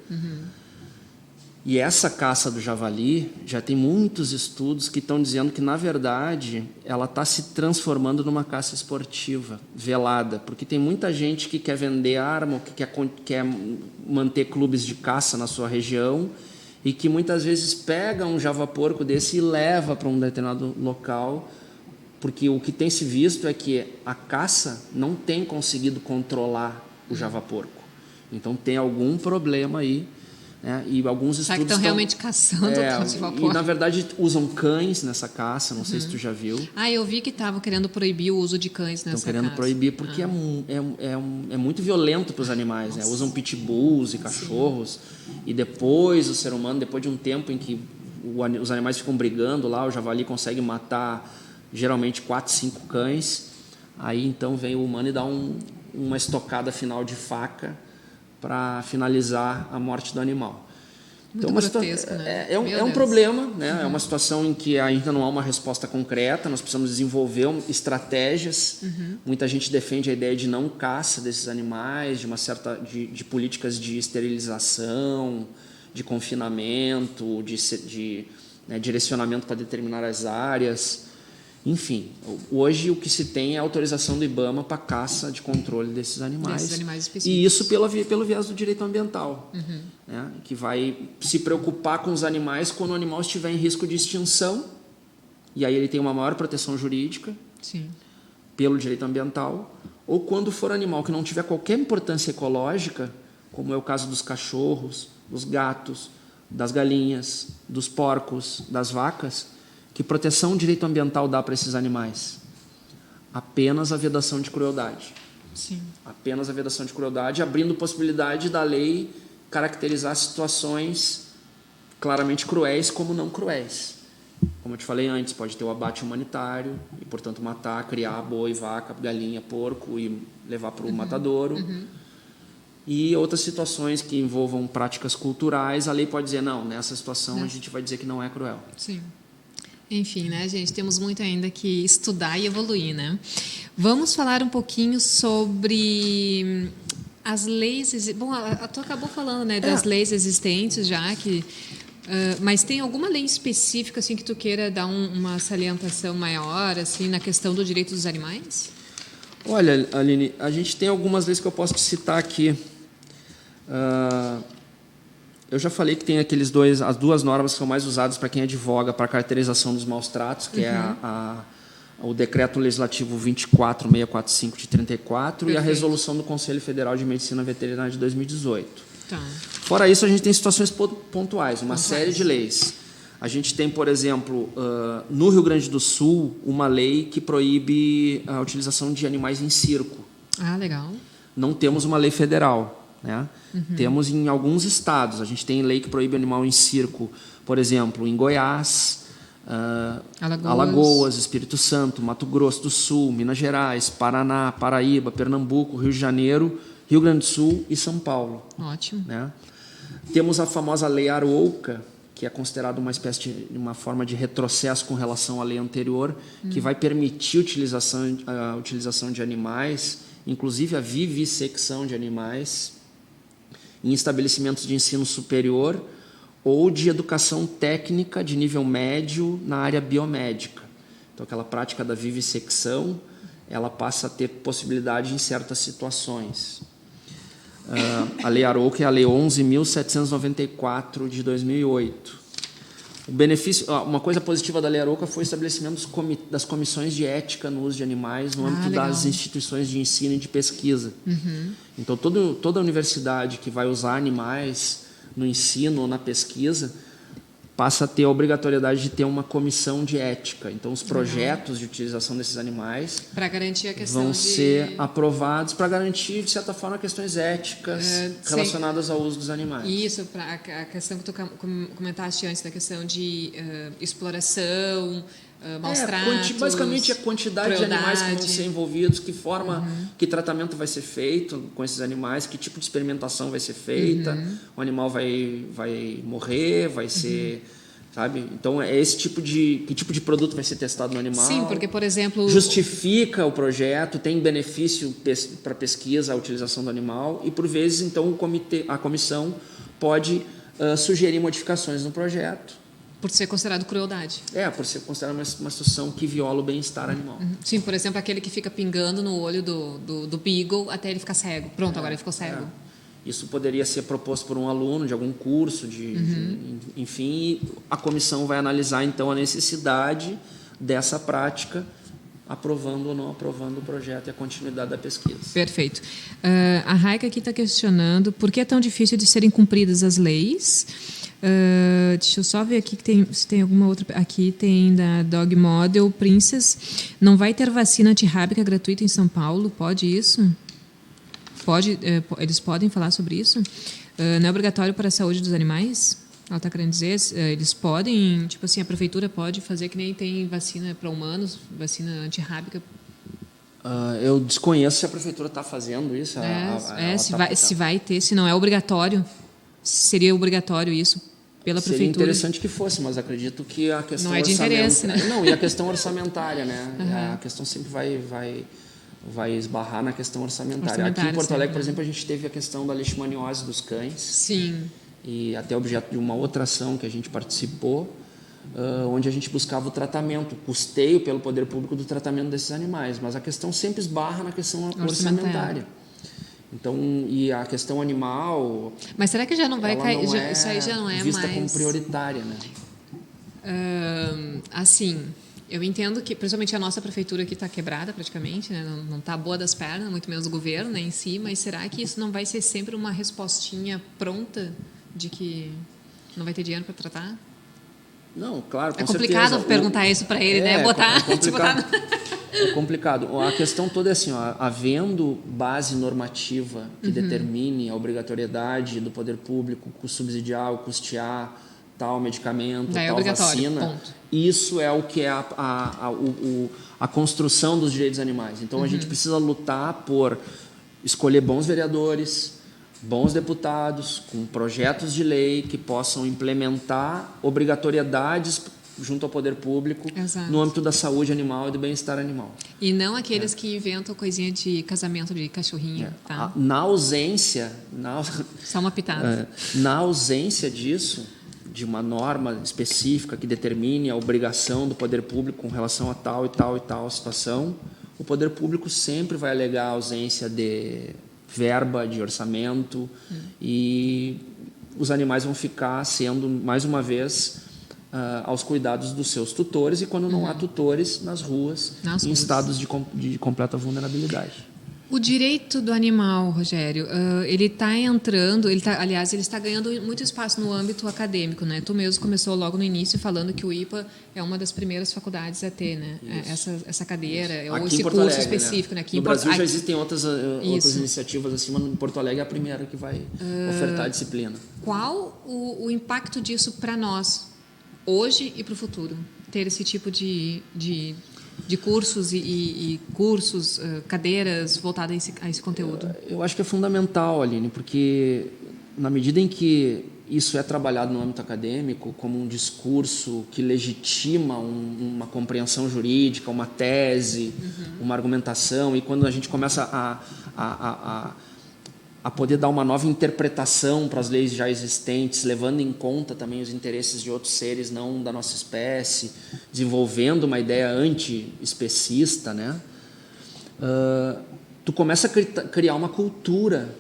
Speaker 5: E essa caça do javali, já tem muitos estudos que estão dizendo que, na verdade, ela está se transformando numa caça esportiva, velada, porque tem muita gente que quer vender arma, ou que quer manter clubes de caça na sua região, e que muitas vezes pega um javaporco desse e leva para um determinado local, porque o que tem se visto é que a caça não tem conseguido controlar o javaporco. Então, tem algum problema aí. E alguns estudos
Speaker 4: que estão realmente caçando o javaporco.
Speaker 5: E, na verdade, usam cães nessa caça, não sei se tu já viu.
Speaker 4: Eu vi que estavam querendo proibir o uso de cães nessa caça.
Speaker 5: Estão querendo proibir porque é muito violento para os animais. Né? Usam pitbulls e cachorros. E depois, o ser humano, depois de um tempo em que os animais ficam brigando lá, o javali consegue matar, geralmente, 4, 5 cães. Aí, então, vem o humano e dá uma estocada final de faca para finalizar a morte do animal.
Speaker 4: Muito grotesco, né?
Speaker 5: É um problema, né? É uma situação em que ainda não há uma resposta concreta, nós precisamos desenvolver estratégias. Muita gente defende a ideia de não caça desses animais, de políticas de esterilização, de confinamento, de direcionamento para determinadas áreas. Enfim, hoje o que se tem é a autorização do IBAMA para caça de controle desses animais.
Speaker 4: Específicos.
Speaker 5: E isso pelo viés do direito ambiental, né, que vai se preocupar com os animais quando o animal estiver em risco de extinção, e aí ele tem uma maior proteção jurídica.
Speaker 4: Sim.
Speaker 5: Pelo direito ambiental, ou quando for animal que não tiver qualquer importância ecológica, como é o caso dos cachorros, dos gatos, das galinhas, dos porcos, das vacas. Que proteção o direito ambiental dá para esses animais? Apenas a vedação de crueldade.
Speaker 4: Sim.
Speaker 5: Apenas a vedação de crueldade, abrindo possibilidade da lei caracterizar situações claramente cruéis como não cruéis. Como eu te falei antes, pode ter o abate humanitário e, portanto, matar, criar boi, vaca, galinha, porco e levar para o matadouro. E outras situações que envolvam práticas culturais, a lei pode dizer, não, nessa situação a gente vai dizer que não é cruel.
Speaker 4: Sim. Enfim, né, gente? Temos muito ainda que estudar e evoluir, né? Vamos falar um pouquinho sobre as leis... Bom, tu acabou falando, né, das leis existentes já, mas tem alguma lei específica assim, que tu queira dar uma salientação maior assim, na questão do direito dos animais?
Speaker 5: Olha, Aline, a gente tem algumas leis que eu posso te citar aqui. Eu já falei que tem as duas normas que são mais usadas para quem advoga para a caracterização dos maus tratos, que é o Decreto Legislativo 24645 de 34 e a Resolução do Conselho Federal de Medicina Veterinária de 2018.
Speaker 4: Tá.
Speaker 5: Fora isso, a gente tem situações pontuais, uma série de leis. A gente tem, por exemplo, no Rio Grande do Sul, uma lei que proíbe a utilização de animais em circo.
Speaker 4: Ah, legal.
Speaker 5: Não temos uma lei federal, né? Temos em alguns estados. A gente tem lei que proíbe animal em circo, por exemplo, em Goiás, Alagoas, Espírito Santo, Mato Grosso do Sul, Minas Gerais, Paraná, Paraíba, Pernambuco, Rio de Janeiro, Rio Grande do Sul e São Paulo.
Speaker 4: Ótimo.
Speaker 5: Né? Temos a famosa Lei Arouca, que é considerada uma espécie de uma forma de retrocesso com relação à lei anterior, que vai permitir a utilização de animais, inclusive a vivissecção de animais, em estabelecimentos de ensino superior ou de educação técnica de nível médio na área biomédica. Então, aquela prática da vivissecção, ela passa a ter possibilidade em certas situações. A Lei Arouca é a Lei 11.794 de 2008. O benefício, uma coisa positiva da Lei Arouca foi o estabelecimento das comissões de ética no uso de animais no âmbito das instituições de ensino e de pesquisa. Então, toda universidade que vai usar animais no ensino ou na pesquisa passa a ter a obrigatoriedade de ter uma comissão de ética. Então, os projetos de utilização desses animais
Speaker 4: para garantir a questão
Speaker 5: vão ser aprovados para garantir, de certa forma, questões éticas relacionadas ao uso dos animais.
Speaker 4: Isso, para a questão que tu comentaste antes, da questão de exploração, maus tratos,
Speaker 5: basicamente, a quantidade de animais que vão ser envolvidos, que forma, que tratamento vai ser feito com esses animais, que tipo de experimentação vai ser feita, o animal vai morrer, vai ser... Sabe? Então, é esse tipo de... Que tipo de produto vai ser testado no animal?
Speaker 4: Sim, porque, por exemplo...
Speaker 5: Justifica o projeto, tem benefício para pesquisa a utilização do animal e, por vezes, então, a comissão pode sugerir modificações no projeto.
Speaker 4: Por ser considerado crueldade.
Speaker 5: Por ser considerado uma situação que viola o bem-estar animal.
Speaker 4: Sim, por exemplo, aquele que fica pingando no olho do beagle até ele ficar cego. Pronto, agora ele ficou cego.
Speaker 5: Isso poderia ser proposto por um aluno de algum curso, enfim, a comissão vai analisar, então, a necessidade dessa prática, aprovando ou não aprovando o projeto e a continuidade da pesquisa.
Speaker 4: Perfeito. A Raika aqui está questionando por que é tão difícil de serem cumpridas as leis. Deixa eu só ver aqui se tem alguma outra. Aqui tem da Dog Model Princess. Não vai ter vacina antirrábica gratuita em São Paulo? Pode isso? Pode, eles podem falar sobre isso? Não é obrigatório para a saúde dos animais? Ela está querendo dizer, eles podem, tipo assim, a prefeitura pode fazer que nem tem vacina para humanos, vacina antirrábica.
Speaker 5: Eu desconheço se a prefeitura está fazendo isso.
Speaker 4: Se vai ter, se não é obrigatório, seria obrigatório isso pela prefeitura.
Speaker 5: Seria interessante que fosse, mas acredito que a questão
Speaker 4: não é de interesse, né?
Speaker 5: Não, e a questão orçamentária, né? A questão sempre vai esbarrar na questão orçamentária. Aqui em Porto Alegre, por exemplo, a gente teve a questão da leishmaniose dos cães.
Speaker 4: Sim.
Speaker 5: E até objeto de uma outra ação que a gente participou, onde a gente buscava o tratamento, o custeio pelo poder público do tratamento desses animais. Mas a questão sempre esbarra na questão orçamentária. Então, e a questão animal...
Speaker 4: Mas será que já não vai cair... Isso aí já não é
Speaker 5: vista
Speaker 4: mais...
Speaker 5: como prioritária, né?
Speaker 4: Assim... Eu entendo que, principalmente a nossa prefeitura aqui está quebrada praticamente, né? Não está boa das pernas, muito menos o governo, né, em si, mas será que isso não vai ser sempre uma respostinha pronta de que não vai ter dinheiro para tratar?
Speaker 5: Não, claro, com
Speaker 4: certeza. É complicado perguntar isso para ele, né?
Speaker 5: É complicado. É complicado. A questão toda é assim, havendo base normativa que determine a obrigatoriedade do poder público subsidiar ou custear tal medicamento, tal vacina, ponto. Isso é o que é a construção dos direitos animais. Então, a gente precisa lutar por escolher bons vereadores, bons deputados, com projetos de lei que possam implementar obrigatoriedades junto ao poder público. Exato. No âmbito da saúde animal e do bem-estar animal.
Speaker 4: E não aqueles que inventam coisinha de casamento de cachorrinho. Tá?
Speaker 5: Na ausência...
Speaker 4: Só uma pitada.
Speaker 5: Na ausência disso... de uma norma específica que determine a obrigação do poder público com relação a tal e tal e tal situação, o poder público sempre vai alegar a ausência de verba, de orçamento, e os animais vão ficar sendo, mais uma vez, aos cuidados dos seus tutores, e quando não há tutores, nas ruas, em estados de completa vulnerabilidade.
Speaker 4: O direito do animal, Rogério, ele está entrando, aliás, ele está ganhando muito espaço no âmbito acadêmico, né? Tu mesmo começou logo no início falando que o IPA é uma das primeiras faculdades a ter, né? Essa cadeira, ou esse curso
Speaker 5: Alegre,
Speaker 4: específico, né?
Speaker 5: Aqui no Brasil já existem outras iniciativas assim, mas em Porto Alegre é a primeira que vai ofertar a disciplina.
Speaker 4: Qual o impacto disso para nós, hoje e para o futuro? Ter esse tipo de cursos e cursos, cadeiras voltadas a esse conteúdo?
Speaker 5: Eu acho que é fundamental, Aline, porque na medida em que isso é trabalhado no âmbito acadêmico como um discurso que legitima uma compreensão jurídica, uma tese, uma argumentação, e quando a gente começa a poder dar uma nova interpretação para as leis já existentes, levando em conta também os interesses de outros seres não da nossa espécie, desenvolvendo uma ideia anti-especista, né? Tu começa a criar uma cultura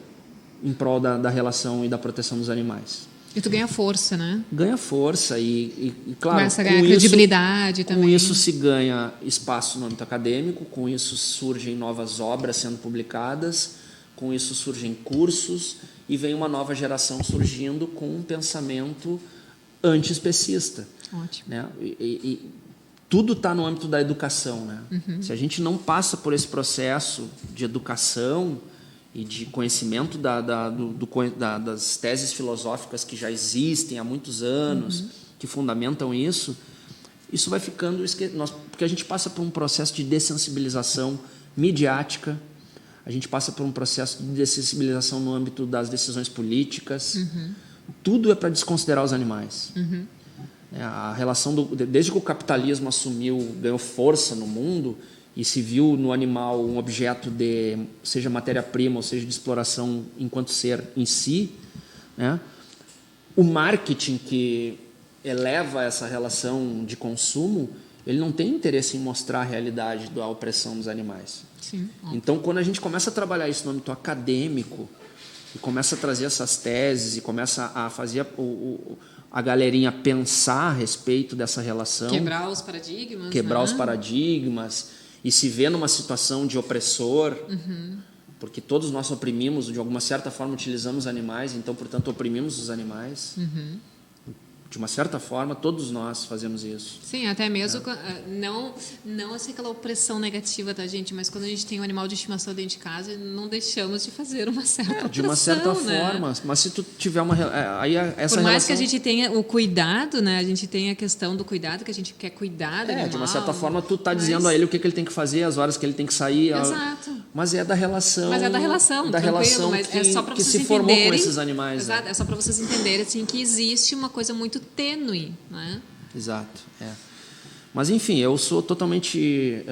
Speaker 5: em prol da relação e da proteção dos animais.
Speaker 4: E tu ganha força, né?
Speaker 5: Ganha força e claro,
Speaker 4: começa a ganhar credibilidade também.
Speaker 5: Com isso se ganha espaço no âmbito acadêmico, com isso surgem novas obras sendo publicadas, com isso surgem cursos e vem uma nova geração surgindo com um pensamento anti-especista.
Speaker 4: Ótimo.
Speaker 5: Né? E tudo está no âmbito da educação. Né? Se a gente não passa por esse processo de educação e de conhecimento das teses filosóficas que já existem há muitos anos, que fundamentam isso vai ficando... Porque a gente passa por um processo de dessensibilização midiática, a gente passa por um processo de dessensibilização no âmbito das decisões políticas. Tudo é para desconsiderar os animais. A relação desde que o capitalismo ganhou força no mundo e se viu no animal um objeto de, seja matéria-prima ou seja de exploração enquanto ser em si, né? O marketing que eleva essa relação de consumo, ele não tem interesse em mostrar a realidade da opressão dos animais.
Speaker 4: Sim.
Speaker 5: Então, quando a gente começa a trabalhar isso no âmbito acadêmico e começa a trazer essas teses e começa a fazer a galerinha pensar a respeito dessa relação...
Speaker 4: Quebrar os paradigmas.
Speaker 5: Quebrar
Speaker 4: né?
Speaker 5: os paradigmas e se ver numa situação de opressor, porque todos nós oprimimos, de alguma certa forma utilizamos animais, então, portanto, oprimimos os animais. De uma certa forma, todos nós fazemos isso.
Speaker 4: Sim, até mesmo não assim aquela opressão negativa da gente, mas quando a gente tem um animal de estimação dentro de casa, não deixamos de fazer uma certa opressão,
Speaker 5: de uma certa
Speaker 4: né?
Speaker 5: forma. Mas se tu tiver aí essa
Speaker 4: por mais
Speaker 5: relação...
Speaker 4: que a gente tenha o cuidado, né? A gente tem a questão do cuidado, que a gente quer cuidar do animal.
Speaker 5: De uma certa forma, tu tá dizendo a ele o que ele tem que fazer, as horas que ele tem que sair.
Speaker 4: Exato.
Speaker 5: Mas é da relação...
Speaker 4: Mas é da relação,
Speaker 5: da relação
Speaker 4: mas
Speaker 5: que,
Speaker 4: é só para
Speaker 5: que
Speaker 4: vocês
Speaker 5: se formou
Speaker 4: entenderem,
Speaker 5: com esses animais.
Speaker 4: Exato,
Speaker 5: né?
Speaker 4: é só para vocês entenderem assim, que existe uma coisa muito tênue, né?
Speaker 5: Exato. Mas, enfim, eu sou totalmente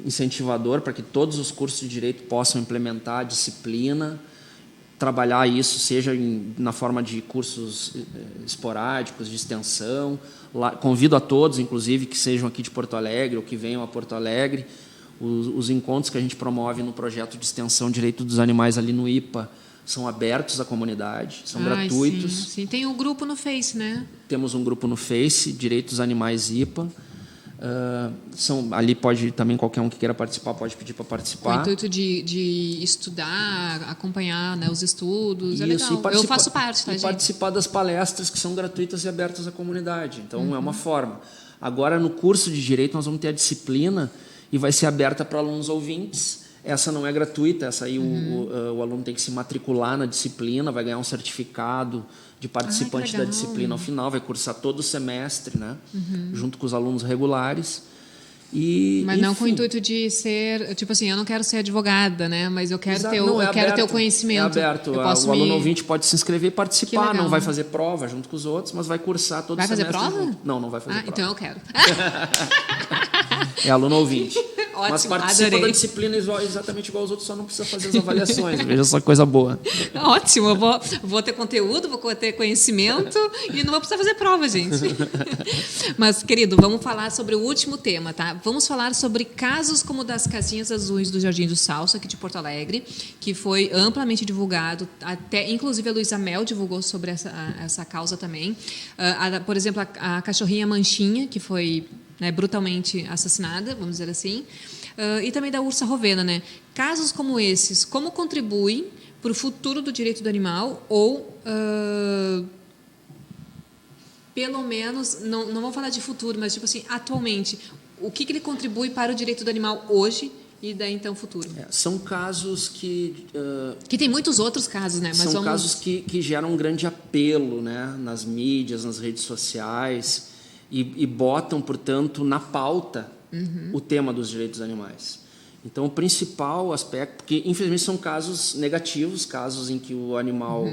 Speaker 5: incentivador para que todos os cursos de direito possam implementar a disciplina, trabalhar isso, seja na forma de cursos esporádicos, de extensão. Convido a todos, inclusive, que sejam aqui de Porto Alegre ou que venham a Porto Alegre. Os encontros que a gente promove no projeto de extensão Direito dos Animais ali no IPA são abertos à comunidade, são gratuitos.
Speaker 4: Sim. Tem um grupo no Face, né?
Speaker 5: Temos um grupo no Face, Direitos Animais IPA. Ali pode também qualquer um que queira participar pode pedir para participar.
Speaker 4: Com o intuito de estudar, acompanhar, né, os estudos. É legal. Eu faço parte, tá, gente?
Speaker 5: Participar das palestras que são gratuitas e abertas à comunidade. Então, é uma forma. Agora, no curso de Direito, nós vamos ter a disciplina e vai ser aberta para alunos ouvintes. Essa não é gratuita, essa aí o aluno tem que se matricular na disciplina, vai ganhar um certificado de participante da disciplina ao final, vai cursar todo o semestre, né? Junto com os alunos regulares.
Speaker 4: Mas não com o intuito de ser, tipo assim, eu não quero ser advogada, né? Mas eu quero ter o conhecimento.
Speaker 5: É aberto. O aluno ouvinte pode se inscrever e participar, não vai fazer prova junto com os outros, mas vai cursar todo o semestre.
Speaker 4: Vai fazer prova?
Speaker 5: Junto. Não vai fazer prova.
Speaker 4: Então eu quero.
Speaker 5: É aluno ouvinte.
Speaker 4: Ótimo,
Speaker 5: mas participa
Speaker 4: adorei.
Speaker 5: da disciplina exatamente igual aos outros, só não precisa fazer as avaliações. Veja só que coisa boa.
Speaker 4: Ótimo, eu vou ter conteúdo, vou ter conhecimento e não vou precisar fazer prova, gente. Mas, querido, vamos falar sobre o último tema, tá? Vamos falar sobre casos como o das casinhas azuis do Jardim do Salso, aqui de Porto Alegre, que foi amplamente divulgado, até inclusive a Luísa Mel divulgou sobre essa causa também. Por exemplo, a cachorrinha Manchinha, que foi brutalmente assassinada, vamos dizer assim. e também da ursa rovena, né? Casos como esses, como contribuem para o futuro do direito do animal ou pelo menos, não vamos falar de futuro, mas tipo assim, atualmente, o que ele contribui para o direito do animal hoje e daí então futuro?
Speaker 5: São casos que...
Speaker 4: que tem muitos outros casos, né? Mas
Speaker 5: são casos que geram um grande apelo, né? Nas mídias, nas redes sociais e botam, portanto, na pauta o tema dos direitos dos animais. Então, o principal aspecto, porque infelizmente são casos negativos, casos em que o animal,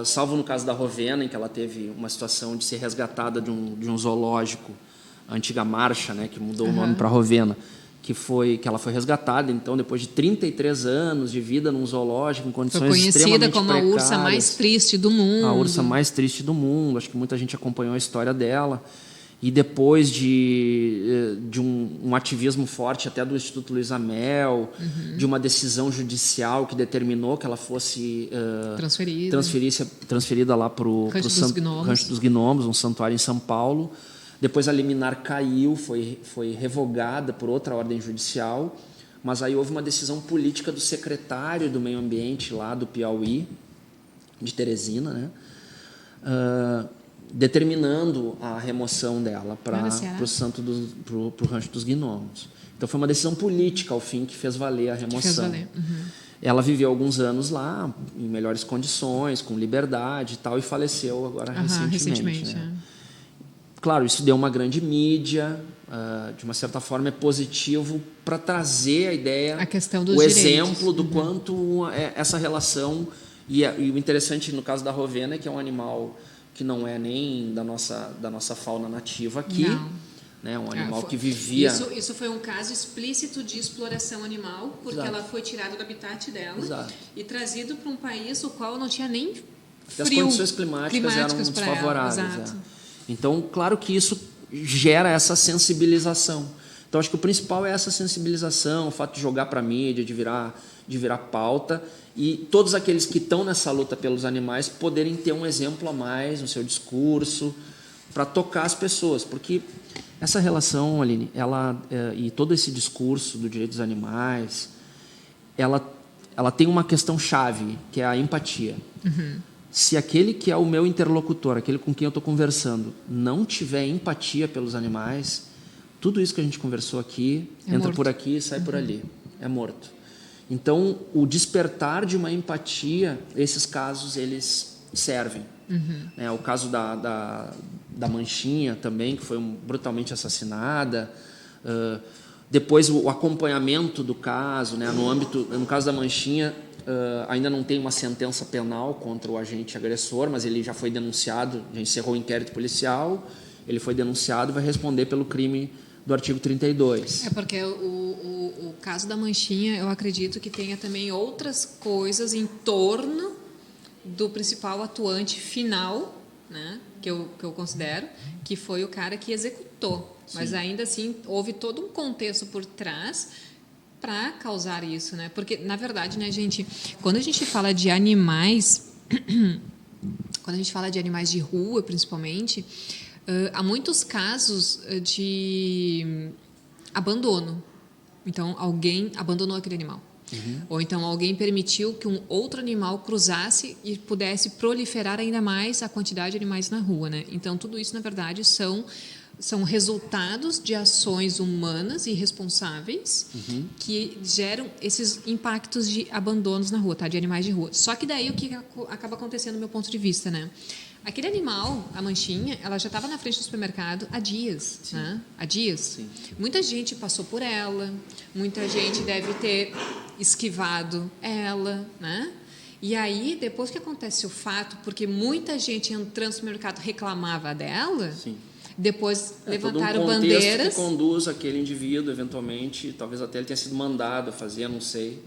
Speaker 5: salvo no caso da Rovena, em que ela teve uma situação de ser resgatada de um zoológico, a antiga Marcha, né, que mudou o nome para Rovena, que ela foi resgatada, então, depois de 33 anos de vida num zoológico, em condições extremamente precárias. Foi conhecida como a ursa mais triste do mundo. A ursa mais triste do mundo, acho que muita gente acompanhou a história dela. E depois de um ativismo forte até do Instituto Luiz Amel, de uma decisão judicial que determinou que ela fosse transferida lá para o Rancho dos Gnomos, um santuário em São Paulo. Depois a liminar caiu, foi revogada por outra ordem judicial, mas aí houve uma decisão política do secretário do Meio Ambiente lá do Piauí, de Teresina, né? Determinando a remoção dela para o Rancho dos Gnomos. Então foi uma decisão política ao fim que fez valer a remoção. Ela viveu alguns anos lá em melhores condições, com liberdade e tal, e faleceu agora recentemente, né? Claro, isso deu uma grande mídia, de uma certa forma é positivo para trazer a ideia,
Speaker 4: a questão dos
Speaker 5: direitos. Exemplo do quanto essa relação, e o interessante no caso da Rovena é que é um animal que não é nem da nossa fauna nativa aqui, né? Um animal que vivia...
Speaker 4: Isso foi um caso explícito de exploração animal, porque ela foi tirada do habitat dela e trazido para um país o qual não tinha nem frio.
Speaker 5: As condições climáticas eram desfavoráveis. Então, claro que isso gera essa sensibilização. Então, acho que o principal é essa sensibilização, o fato de jogar para a mídia, de virar pauta, e todos aqueles que estão nessa luta pelos animais poderem ter um exemplo a mais no seu discurso para tocar as pessoas, porque essa relação, Aline, e todo esse discurso do direito dos animais, ela tem uma questão chave, que é a empatia. Se aquele que é o meu interlocutor, aquele com quem eu estou conversando, não tiver empatia pelos animais, tudo isso que a gente conversou aqui entra por aqui e sai por ali, é morto. Então, o despertar de uma empatia, esses casos, eles servem. O caso da Manchinha também, que foi brutalmente assassinada. Depois, o acompanhamento do caso, né? No caso da Manchinha, ainda não tem uma sentença penal contra o agente agressor, mas ele já foi denunciado, já encerrou o inquérito policial, ele foi denunciado e vai responder pelo crime do artigo 32.
Speaker 4: Porque o caso da Manchinha, eu acredito que tenha também outras coisas em torno do principal atuante final, né, que eu considero, que foi o cara que executou. Sim. Mas ainda assim, houve todo um contexto por trás para causar isso, né? Porque, na verdade, né, gente, quando a gente fala de animais, quando a gente fala de animais de rua, principalmente, há muitos casos de abandono. Então, alguém abandonou aquele animal. Ou então alguém permitiu que um outro animal cruzasse e pudesse proliferar ainda mais a quantidade de animais na rua, né? Então, tudo isso, na verdade, são resultados de ações humanas irresponsáveis que geram esses impactos de abandonos na rua, tá? De animais de rua. Só que daí o que acaba acontecendo do meu ponto de vista, né? Aquele animal, a Manchinha, ela já estava na frente do supermercado há dias, né? Há dias. Sim. Muita gente passou por ela, muita gente deve ter esquivado ela, né? E aí, depois que acontece o fato, porque muita gente entrando no supermercado reclamava dela, sim, depois levantaram bandeiras
Speaker 5: que conduz aquele indivíduo, eventualmente, talvez até ele tenha sido mandado a fazer, não sei.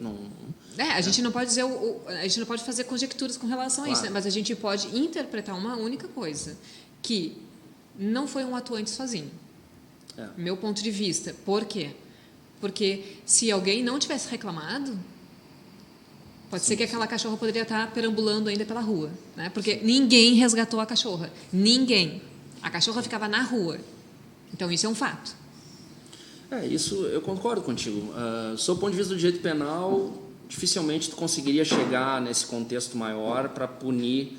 Speaker 4: A gente não pode dizer a gente não pode fazer conjecturas com relação a isso, né? Mas a gente pode interpretar uma única coisa, que não foi um atuante sozinho. Meu ponto de vista. Por quê? Porque se alguém não tivesse reclamado, pode ser que aquela cachorra poderia estar perambulando ainda pela rua, né? Porque ninguém resgatou a cachorra. Ninguém. A cachorra ficava na rua. Então, isso é um fato.
Speaker 5: Isso eu concordo contigo. Sob o ponto de vista do direito penal, dificilmente tu conseguiria chegar nesse contexto maior para punir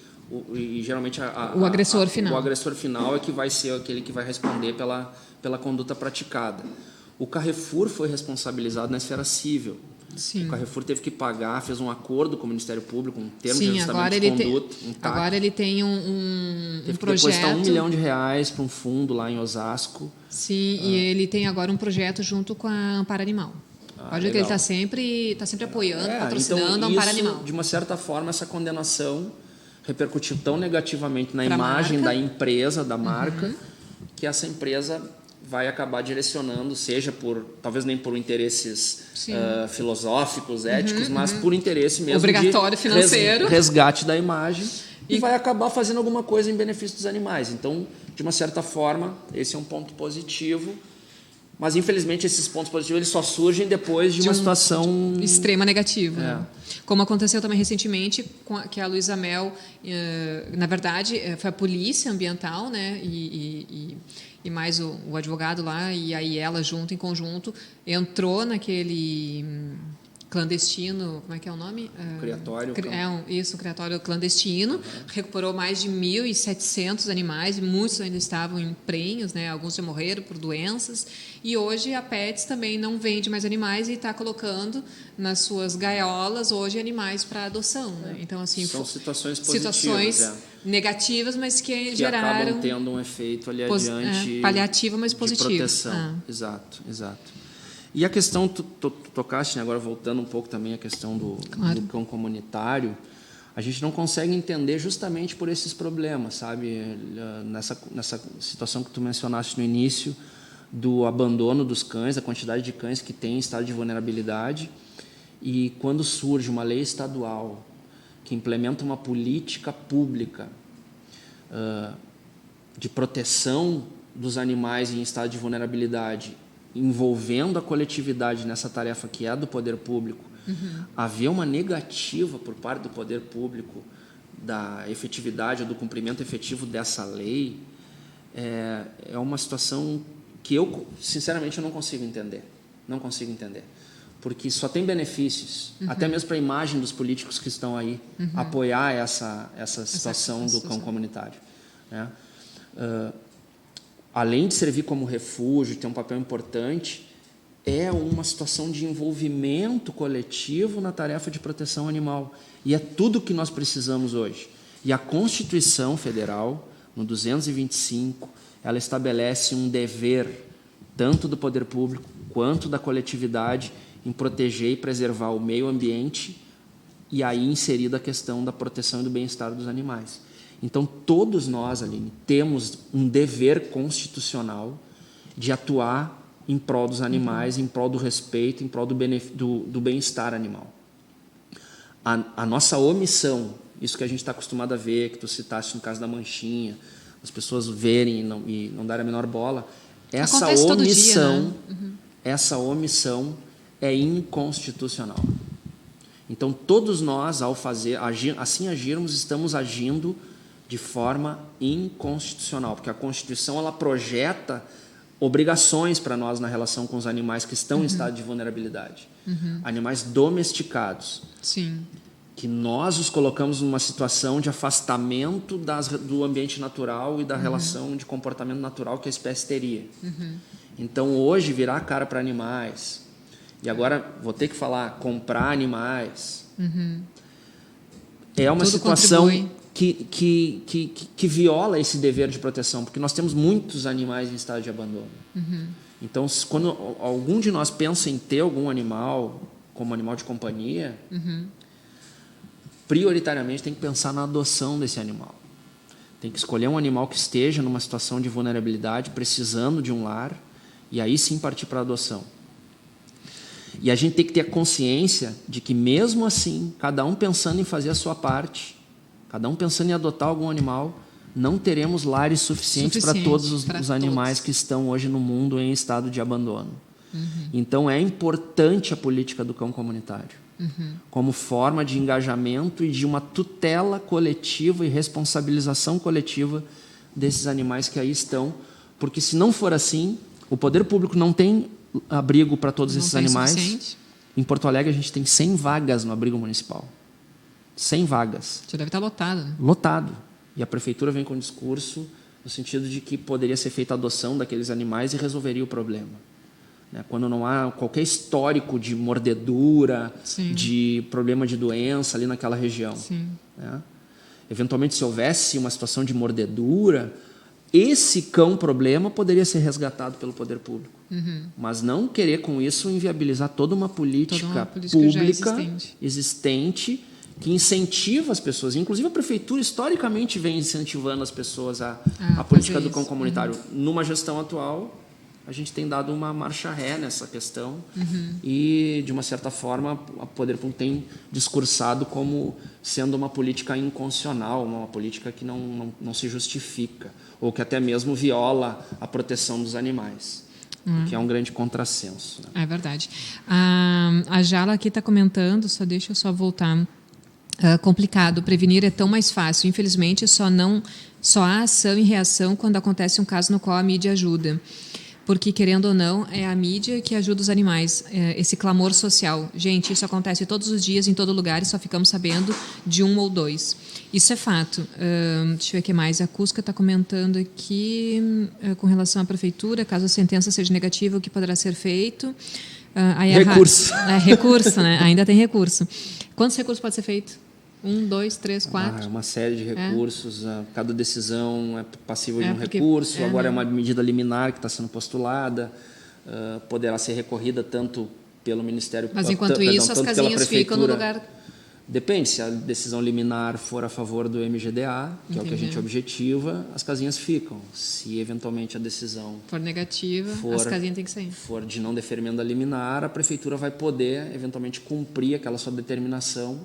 Speaker 5: e geralmente
Speaker 4: o agressor final.
Speaker 5: O agressor final é que vai ser aquele que vai responder pela conduta praticada. O Carrefour foi responsabilizado na esfera civil.
Speaker 4: Sim.
Speaker 5: O Carrefour teve que pagar, fez um acordo com o Ministério Público, um termo de ajustamento de conduta.
Speaker 4: Agora ele tem um
Speaker 5: teve
Speaker 4: projeto...
Speaker 5: Teve que depositar R$1 milhão para um fundo lá em Osasco.
Speaker 4: Sim, e ele tem agora um projeto junto com a Amparo Animal. Pode ver que ele está sempre apoiando, patrocinando
Speaker 5: então,
Speaker 4: a Amparo Animal.
Speaker 5: De uma certa forma, essa condenação repercutiu tão negativamente na imagem da empresa, da marca, que essa empresa vai acabar direcionando, seja talvez nem por interesses filosóficos, éticos, mas por interesse mesmo
Speaker 4: obrigatório financeiro,
Speaker 5: resgate da imagem, e vai acabar fazendo alguma coisa em benefício dos animais. Então, de uma certa forma, esse é um ponto positivo, mas infelizmente esses pontos positivos eles só surgem depois de uma situação
Speaker 4: extrema negativa. Né? Como aconteceu também recentemente que a Luísa Mel, na verdade, foi a polícia ambiental, né, e mais o advogado lá, e aí ela junto, em conjunto, entrou naquele clandestino, como é que é o nome?
Speaker 5: Criatório.
Speaker 4: Isso, criatório clandestino. Recuperou mais de 1.700 animais, muitos ainda estavam em prenhos, né? Alguns já morreram por doenças. E hoje a Pets também não vende mais animais e está colocando nas suas gaiolas hoje animais para adoção. Né? Então, assim,
Speaker 5: são situações positivas.
Speaker 4: Negativas, mas que geraram...
Speaker 5: acabam tendo um efeito ali adiante...
Speaker 4: paliativo, mas positivo.
Speaker 5: De proteção. Exato. E a questão, tu tocaste, né, agora voltando um pouco também a questão do cão comunitário, a gente não consegue entender justamente por esses problemas, sabe? Nessa situação que tu mencionaste no início, do abandono dos cães, a quantidade de cães que tem em estado de vulnerabilidade, e quando surge uma lei estadual que implementa uma política pública de proteção dos animais em estado de vulnerabilidade, envolvendo a coletividade nessa tarefa que é do poder público, havia uma negativa por parte do poder público da efetividade ou do cumprimento efetivo dessa lei, é uma situação que eu, sinceramente, eu não consigo entender. Não consigo entender. Porque só tem benefícios, até mesmo para a imagem dos políticos que estão aí, apoiar essa situação do cão comunitário. Né? Além de servir como refúgio, ter um papel importante, é uma situação de envolvimento coletivo na tarefa de proteção animal. E é tudo o que nós precisamos hoje. E a Constituição Federal, no 225, ela estabelece um dever, tanto do poder público quanto da coletividade, em proteger e preservar o meio ambiente, e aí inserida a questão da proteção e do bem-estar dos animais. Então, todos nós, Aline, temos um dever constitucional de atuar em prol dos animais, em prol do respeito, em prol do bem-estar animal. A nossa omissão, isso que a gente está acostumado a ver, que tu citaste no caso da manchinha, as pessoas verem e não darem a menor bola, essa omissão,
Speaker 4: dia, né?
Speaker 5: Essa omissão é inconstitucional. Então, todos nós, ao assim agirmos, estamos agindo de forma inconstitucional, porque a Constituição ela projeta obrigações para nós na relação com os animais que estão em estado de vulnerabilidade. Animais domesticados.
Speaker 4: Sim.
Speaker 5: Que nós os colocamos numa situação de afastamento do ambiente natural e da relação de comportamento natural que a espécie teria. Então, hoje, virar a cara para animais, e agora vou ter que falar, comprar animais, é uma
Speaker 4: Tudo
Speaker 5: situação
Speaker 4: contribui.
Speaker 5: que viola esse dever de proteção, porque nós temos muitos animais em estado de abandono. Então, quando algum de nós pensa em ter algum animal como animal de companhia, prioritariamente tem que pensar na adoção desse animal. Tem que escolher um animal que esteja numa situação de vulnerabilidade, precisando de um lar, e aí sim partir para a adoção. E a gente tem que ter a consciência de que, mesmo assim, cada um pensando em fazer a sua parte, cada um pensando em adotar algum animal, não teremos lares suficientes para todos os animais que estão hoje no mundo em estado de abandono. Então, é importante a política do cão comunitário, como forma de engajamento e de uma tutela coletiva e responsabilização coletiva desses animais que aí estão, porque se não for assim, o poder público não tem abrigo para todos
Speaker 4: Não
Speaker 5: esses
Speaker 4: tem
Speaker 5: animais.
Speaker 4: suficiente.
Speaker 5: Em Porto Alegre, a gente tem 100 vagas no abrigo municipal. 100 vagas.
Speaker 4: Já deve estar lotado, né?
Speaker 5: Lotado. E a prefeitura vem com um discurso no sentido de que poderia ser feita a adoção daqueles animais e resolveria o problema. Né? Quando não há qualquer histórico de mordedura,
Speaker 4: Sim.
Speaker 5: de problema de doença ali naquela região.
Speaker 4: Sim.
Speaker 5: Né? Eventualmente, se houvesse uma situação de mordedura, esse cão-problema poderia ser resgatado pelo poder público. Mas não querer, com isso, inviabilizar toda uma política
Speaker 4: já
Speaker 5: pública
Speaker 4: existente,
Speaker 5: que incentiva as pessoas. Inclusive, a prefeitura, historicamente, vem incentivando as pessoas a política do cão comunitário. Numa gestão atual, a gente tem dado uma marcha ré nessa questão e, de uma certa forma, o poder público tem discursado como sendo uma política inconstitucional, uma política que não se justifica, ou que até mesmo viola a proteção dos animais, que é um grande contrassenso. Né?
Speaker 4: É verdade. A Jala aqui está comentando, deixa eu só voltar. Complicado, prevenir é tão mais fácil. Infelizmente, só há ação e reação quando acontece um caso no qual a mídia ajuda. Porque, querendo ou não, é a mídia que ajuda os animais. Esse clamor social. Gente, isso acontece todos os dias, em todo lugar, e só ficamos sabendo de um ou dois. Isso é fato. Deixa eu ver o que mais. A Cusca está comentando aqui, com relação à prefeitura, caso a sentença seja negativa, o que poderá ser feito?
Speaker 5: Recurso.
Speaker 4: Recurso, né? Ainda tem recurso. Quantos recursos pode ser feito? 1, 2, 3, 4?
Speaker 5: Uma série de recursos. Cada decisão é passível de um
Speaker 4: porque,
Speaker 5: recurso. Agora é uma medida liminar que está sendo postulada. Poderá ser recorrida tanto pelo Ministério...
Speaker 4: Mas, enquanto isso, as casinhas ficam no lugar...
Speaker 5: Depende. Se a decisão liminar for a favor do MGDA, que é o que a gente objetiva, as casinhas ficam. Se, eventualmente, a decisão...
Speaker 4: for negativa, as casinhas têm que sair.
Speaker 5: For de não deferimento da liminar, a prefeitura vai poder, eventualmente, cumprir aquela sua determinação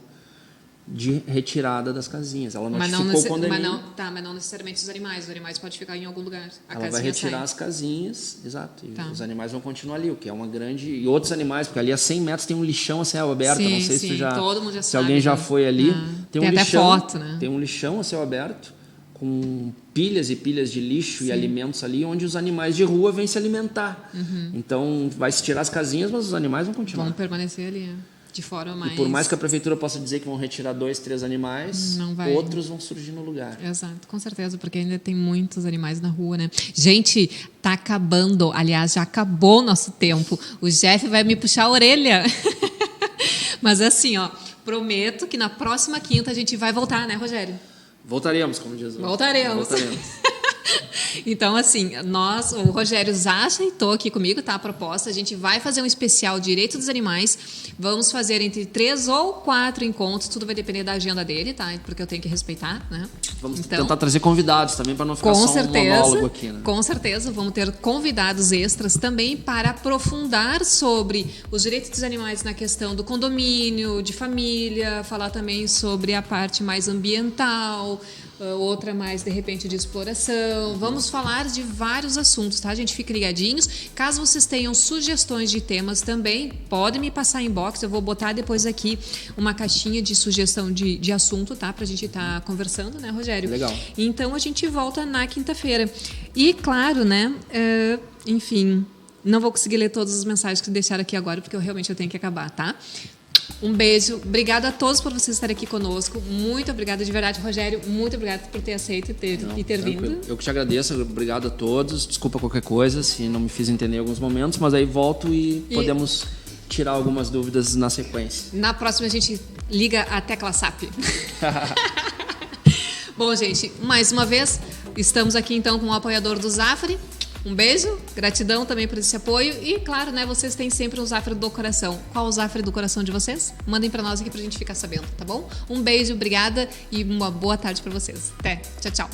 Speaker 5: de retirada das casinhas. Ela notificou o condomínio.
Speaker 4: Mas não necessariamente os animais. Os animais podem ficar em algum lugar.
Speaker 5: Ela vai retirar as casinhas, exato. E os animais vão continuar ali, o que é uma grande... E outros animais, porque ali a 100 metros tem um lixão a céu aberto.
Speaker 4: Sim,
Speaker 5: não sei se tu já...
Speaker 4: todo mundo já
Speaker 5: se
Speaker 4: sabe,
Speaker 5: alguém já foi ali. Tem um
Speaker 4: até
Speaker 5: lixão,
Speaker 4: foto, né?
Speaker 5: Tem um lixão a céu aberto com pilhas e pilhas de lixo e alimentos ali, onde os animais de rua vêm se alimentar. Então, vai se tirar as casinhas, mas os animais vão continuar.
Speaker 4: Vão permanecer ali, de fora mais...
Speaker 5: E por mais que a prefeitura possa dizer que vão retirar 2, 3 animais, outros vão surgir no lugar.
Speaker 4: Exato, com certeza, porque ainda tem muitos animais na rua, né? Gente, tá acabando. Aliás, já acabou o nosso tempo. O Jeff vai me puxar a orelha. Mas assim, prometo que na próxima quinta a gente vai voltar, né, Rogério?
Speaker 5: Voltaremos, como diz.
Speaker 4: Voltaremos. Então, assim, o Rogério já aceitou aqui comigo, tá? A proposta, a gente vai fazer um especial Direito dos Animais, vamos fazer entre 3 ou 4 encontros, tudo vai depender da agenda dele, tá? Porque eu tenho que respeitar, né?
Speaker 5: Vamos tentar trazer convidados também, para não ficar só um monólogo aqui, né?
Speaker 4: Com certeza, vamos ter convidados extras também para aprofundar sobre os direitos dos animais na questão do condomínio, de família, falar também sobre a parte mais ambiental, outra mais, de repente, de exploração. Vamos falar de vários assuntos, tá, gente? Fiquem ligadinhos. Caso vocês tenham sugestões de temas também, podem me passar em inbox. Eu vou botar depois aqui uma caixinha de sugestão de assunto, tá? Pra gente estar conversando, né, Rogério?
Speaker 5: Legal.
Speaker 4: Então, a gente volta na quinta-feira. E, claro, né, enfim, não vou conseguir ler todas as mensagens que deixaram aqui agora, porque eu tenho que acabar, tá? Um beijo. Obrigada a todos por vocês estarem aqui conosco. Muito obrigada de verdade, Rogério. Muito obrigada por ter aceito e ter vindo.
Speaker 5: Eu que te agradeço. Obrigado a todos. Desculpa qualquer coisa se não me fiz entender em alguns momentos, mas aí volto e podemos tirar algumas dúvidas na sequência.
Speaker 4: Na próxima a gente liga a tecla SAP. Bom, gente, mais uma vez, estamos aqui então com o apoiador do Zafari. Um beijo, gratidão também por esse apoio e, claro, né, vocês têm sempre um Zafari do coração. Qual o Zafari do coração de vocês? Mandem para nós aqui pra gente ficar sabendo, tá bom? Um beijo, obrigada e uma boa tarde para vocês. Até, tchau, tchau.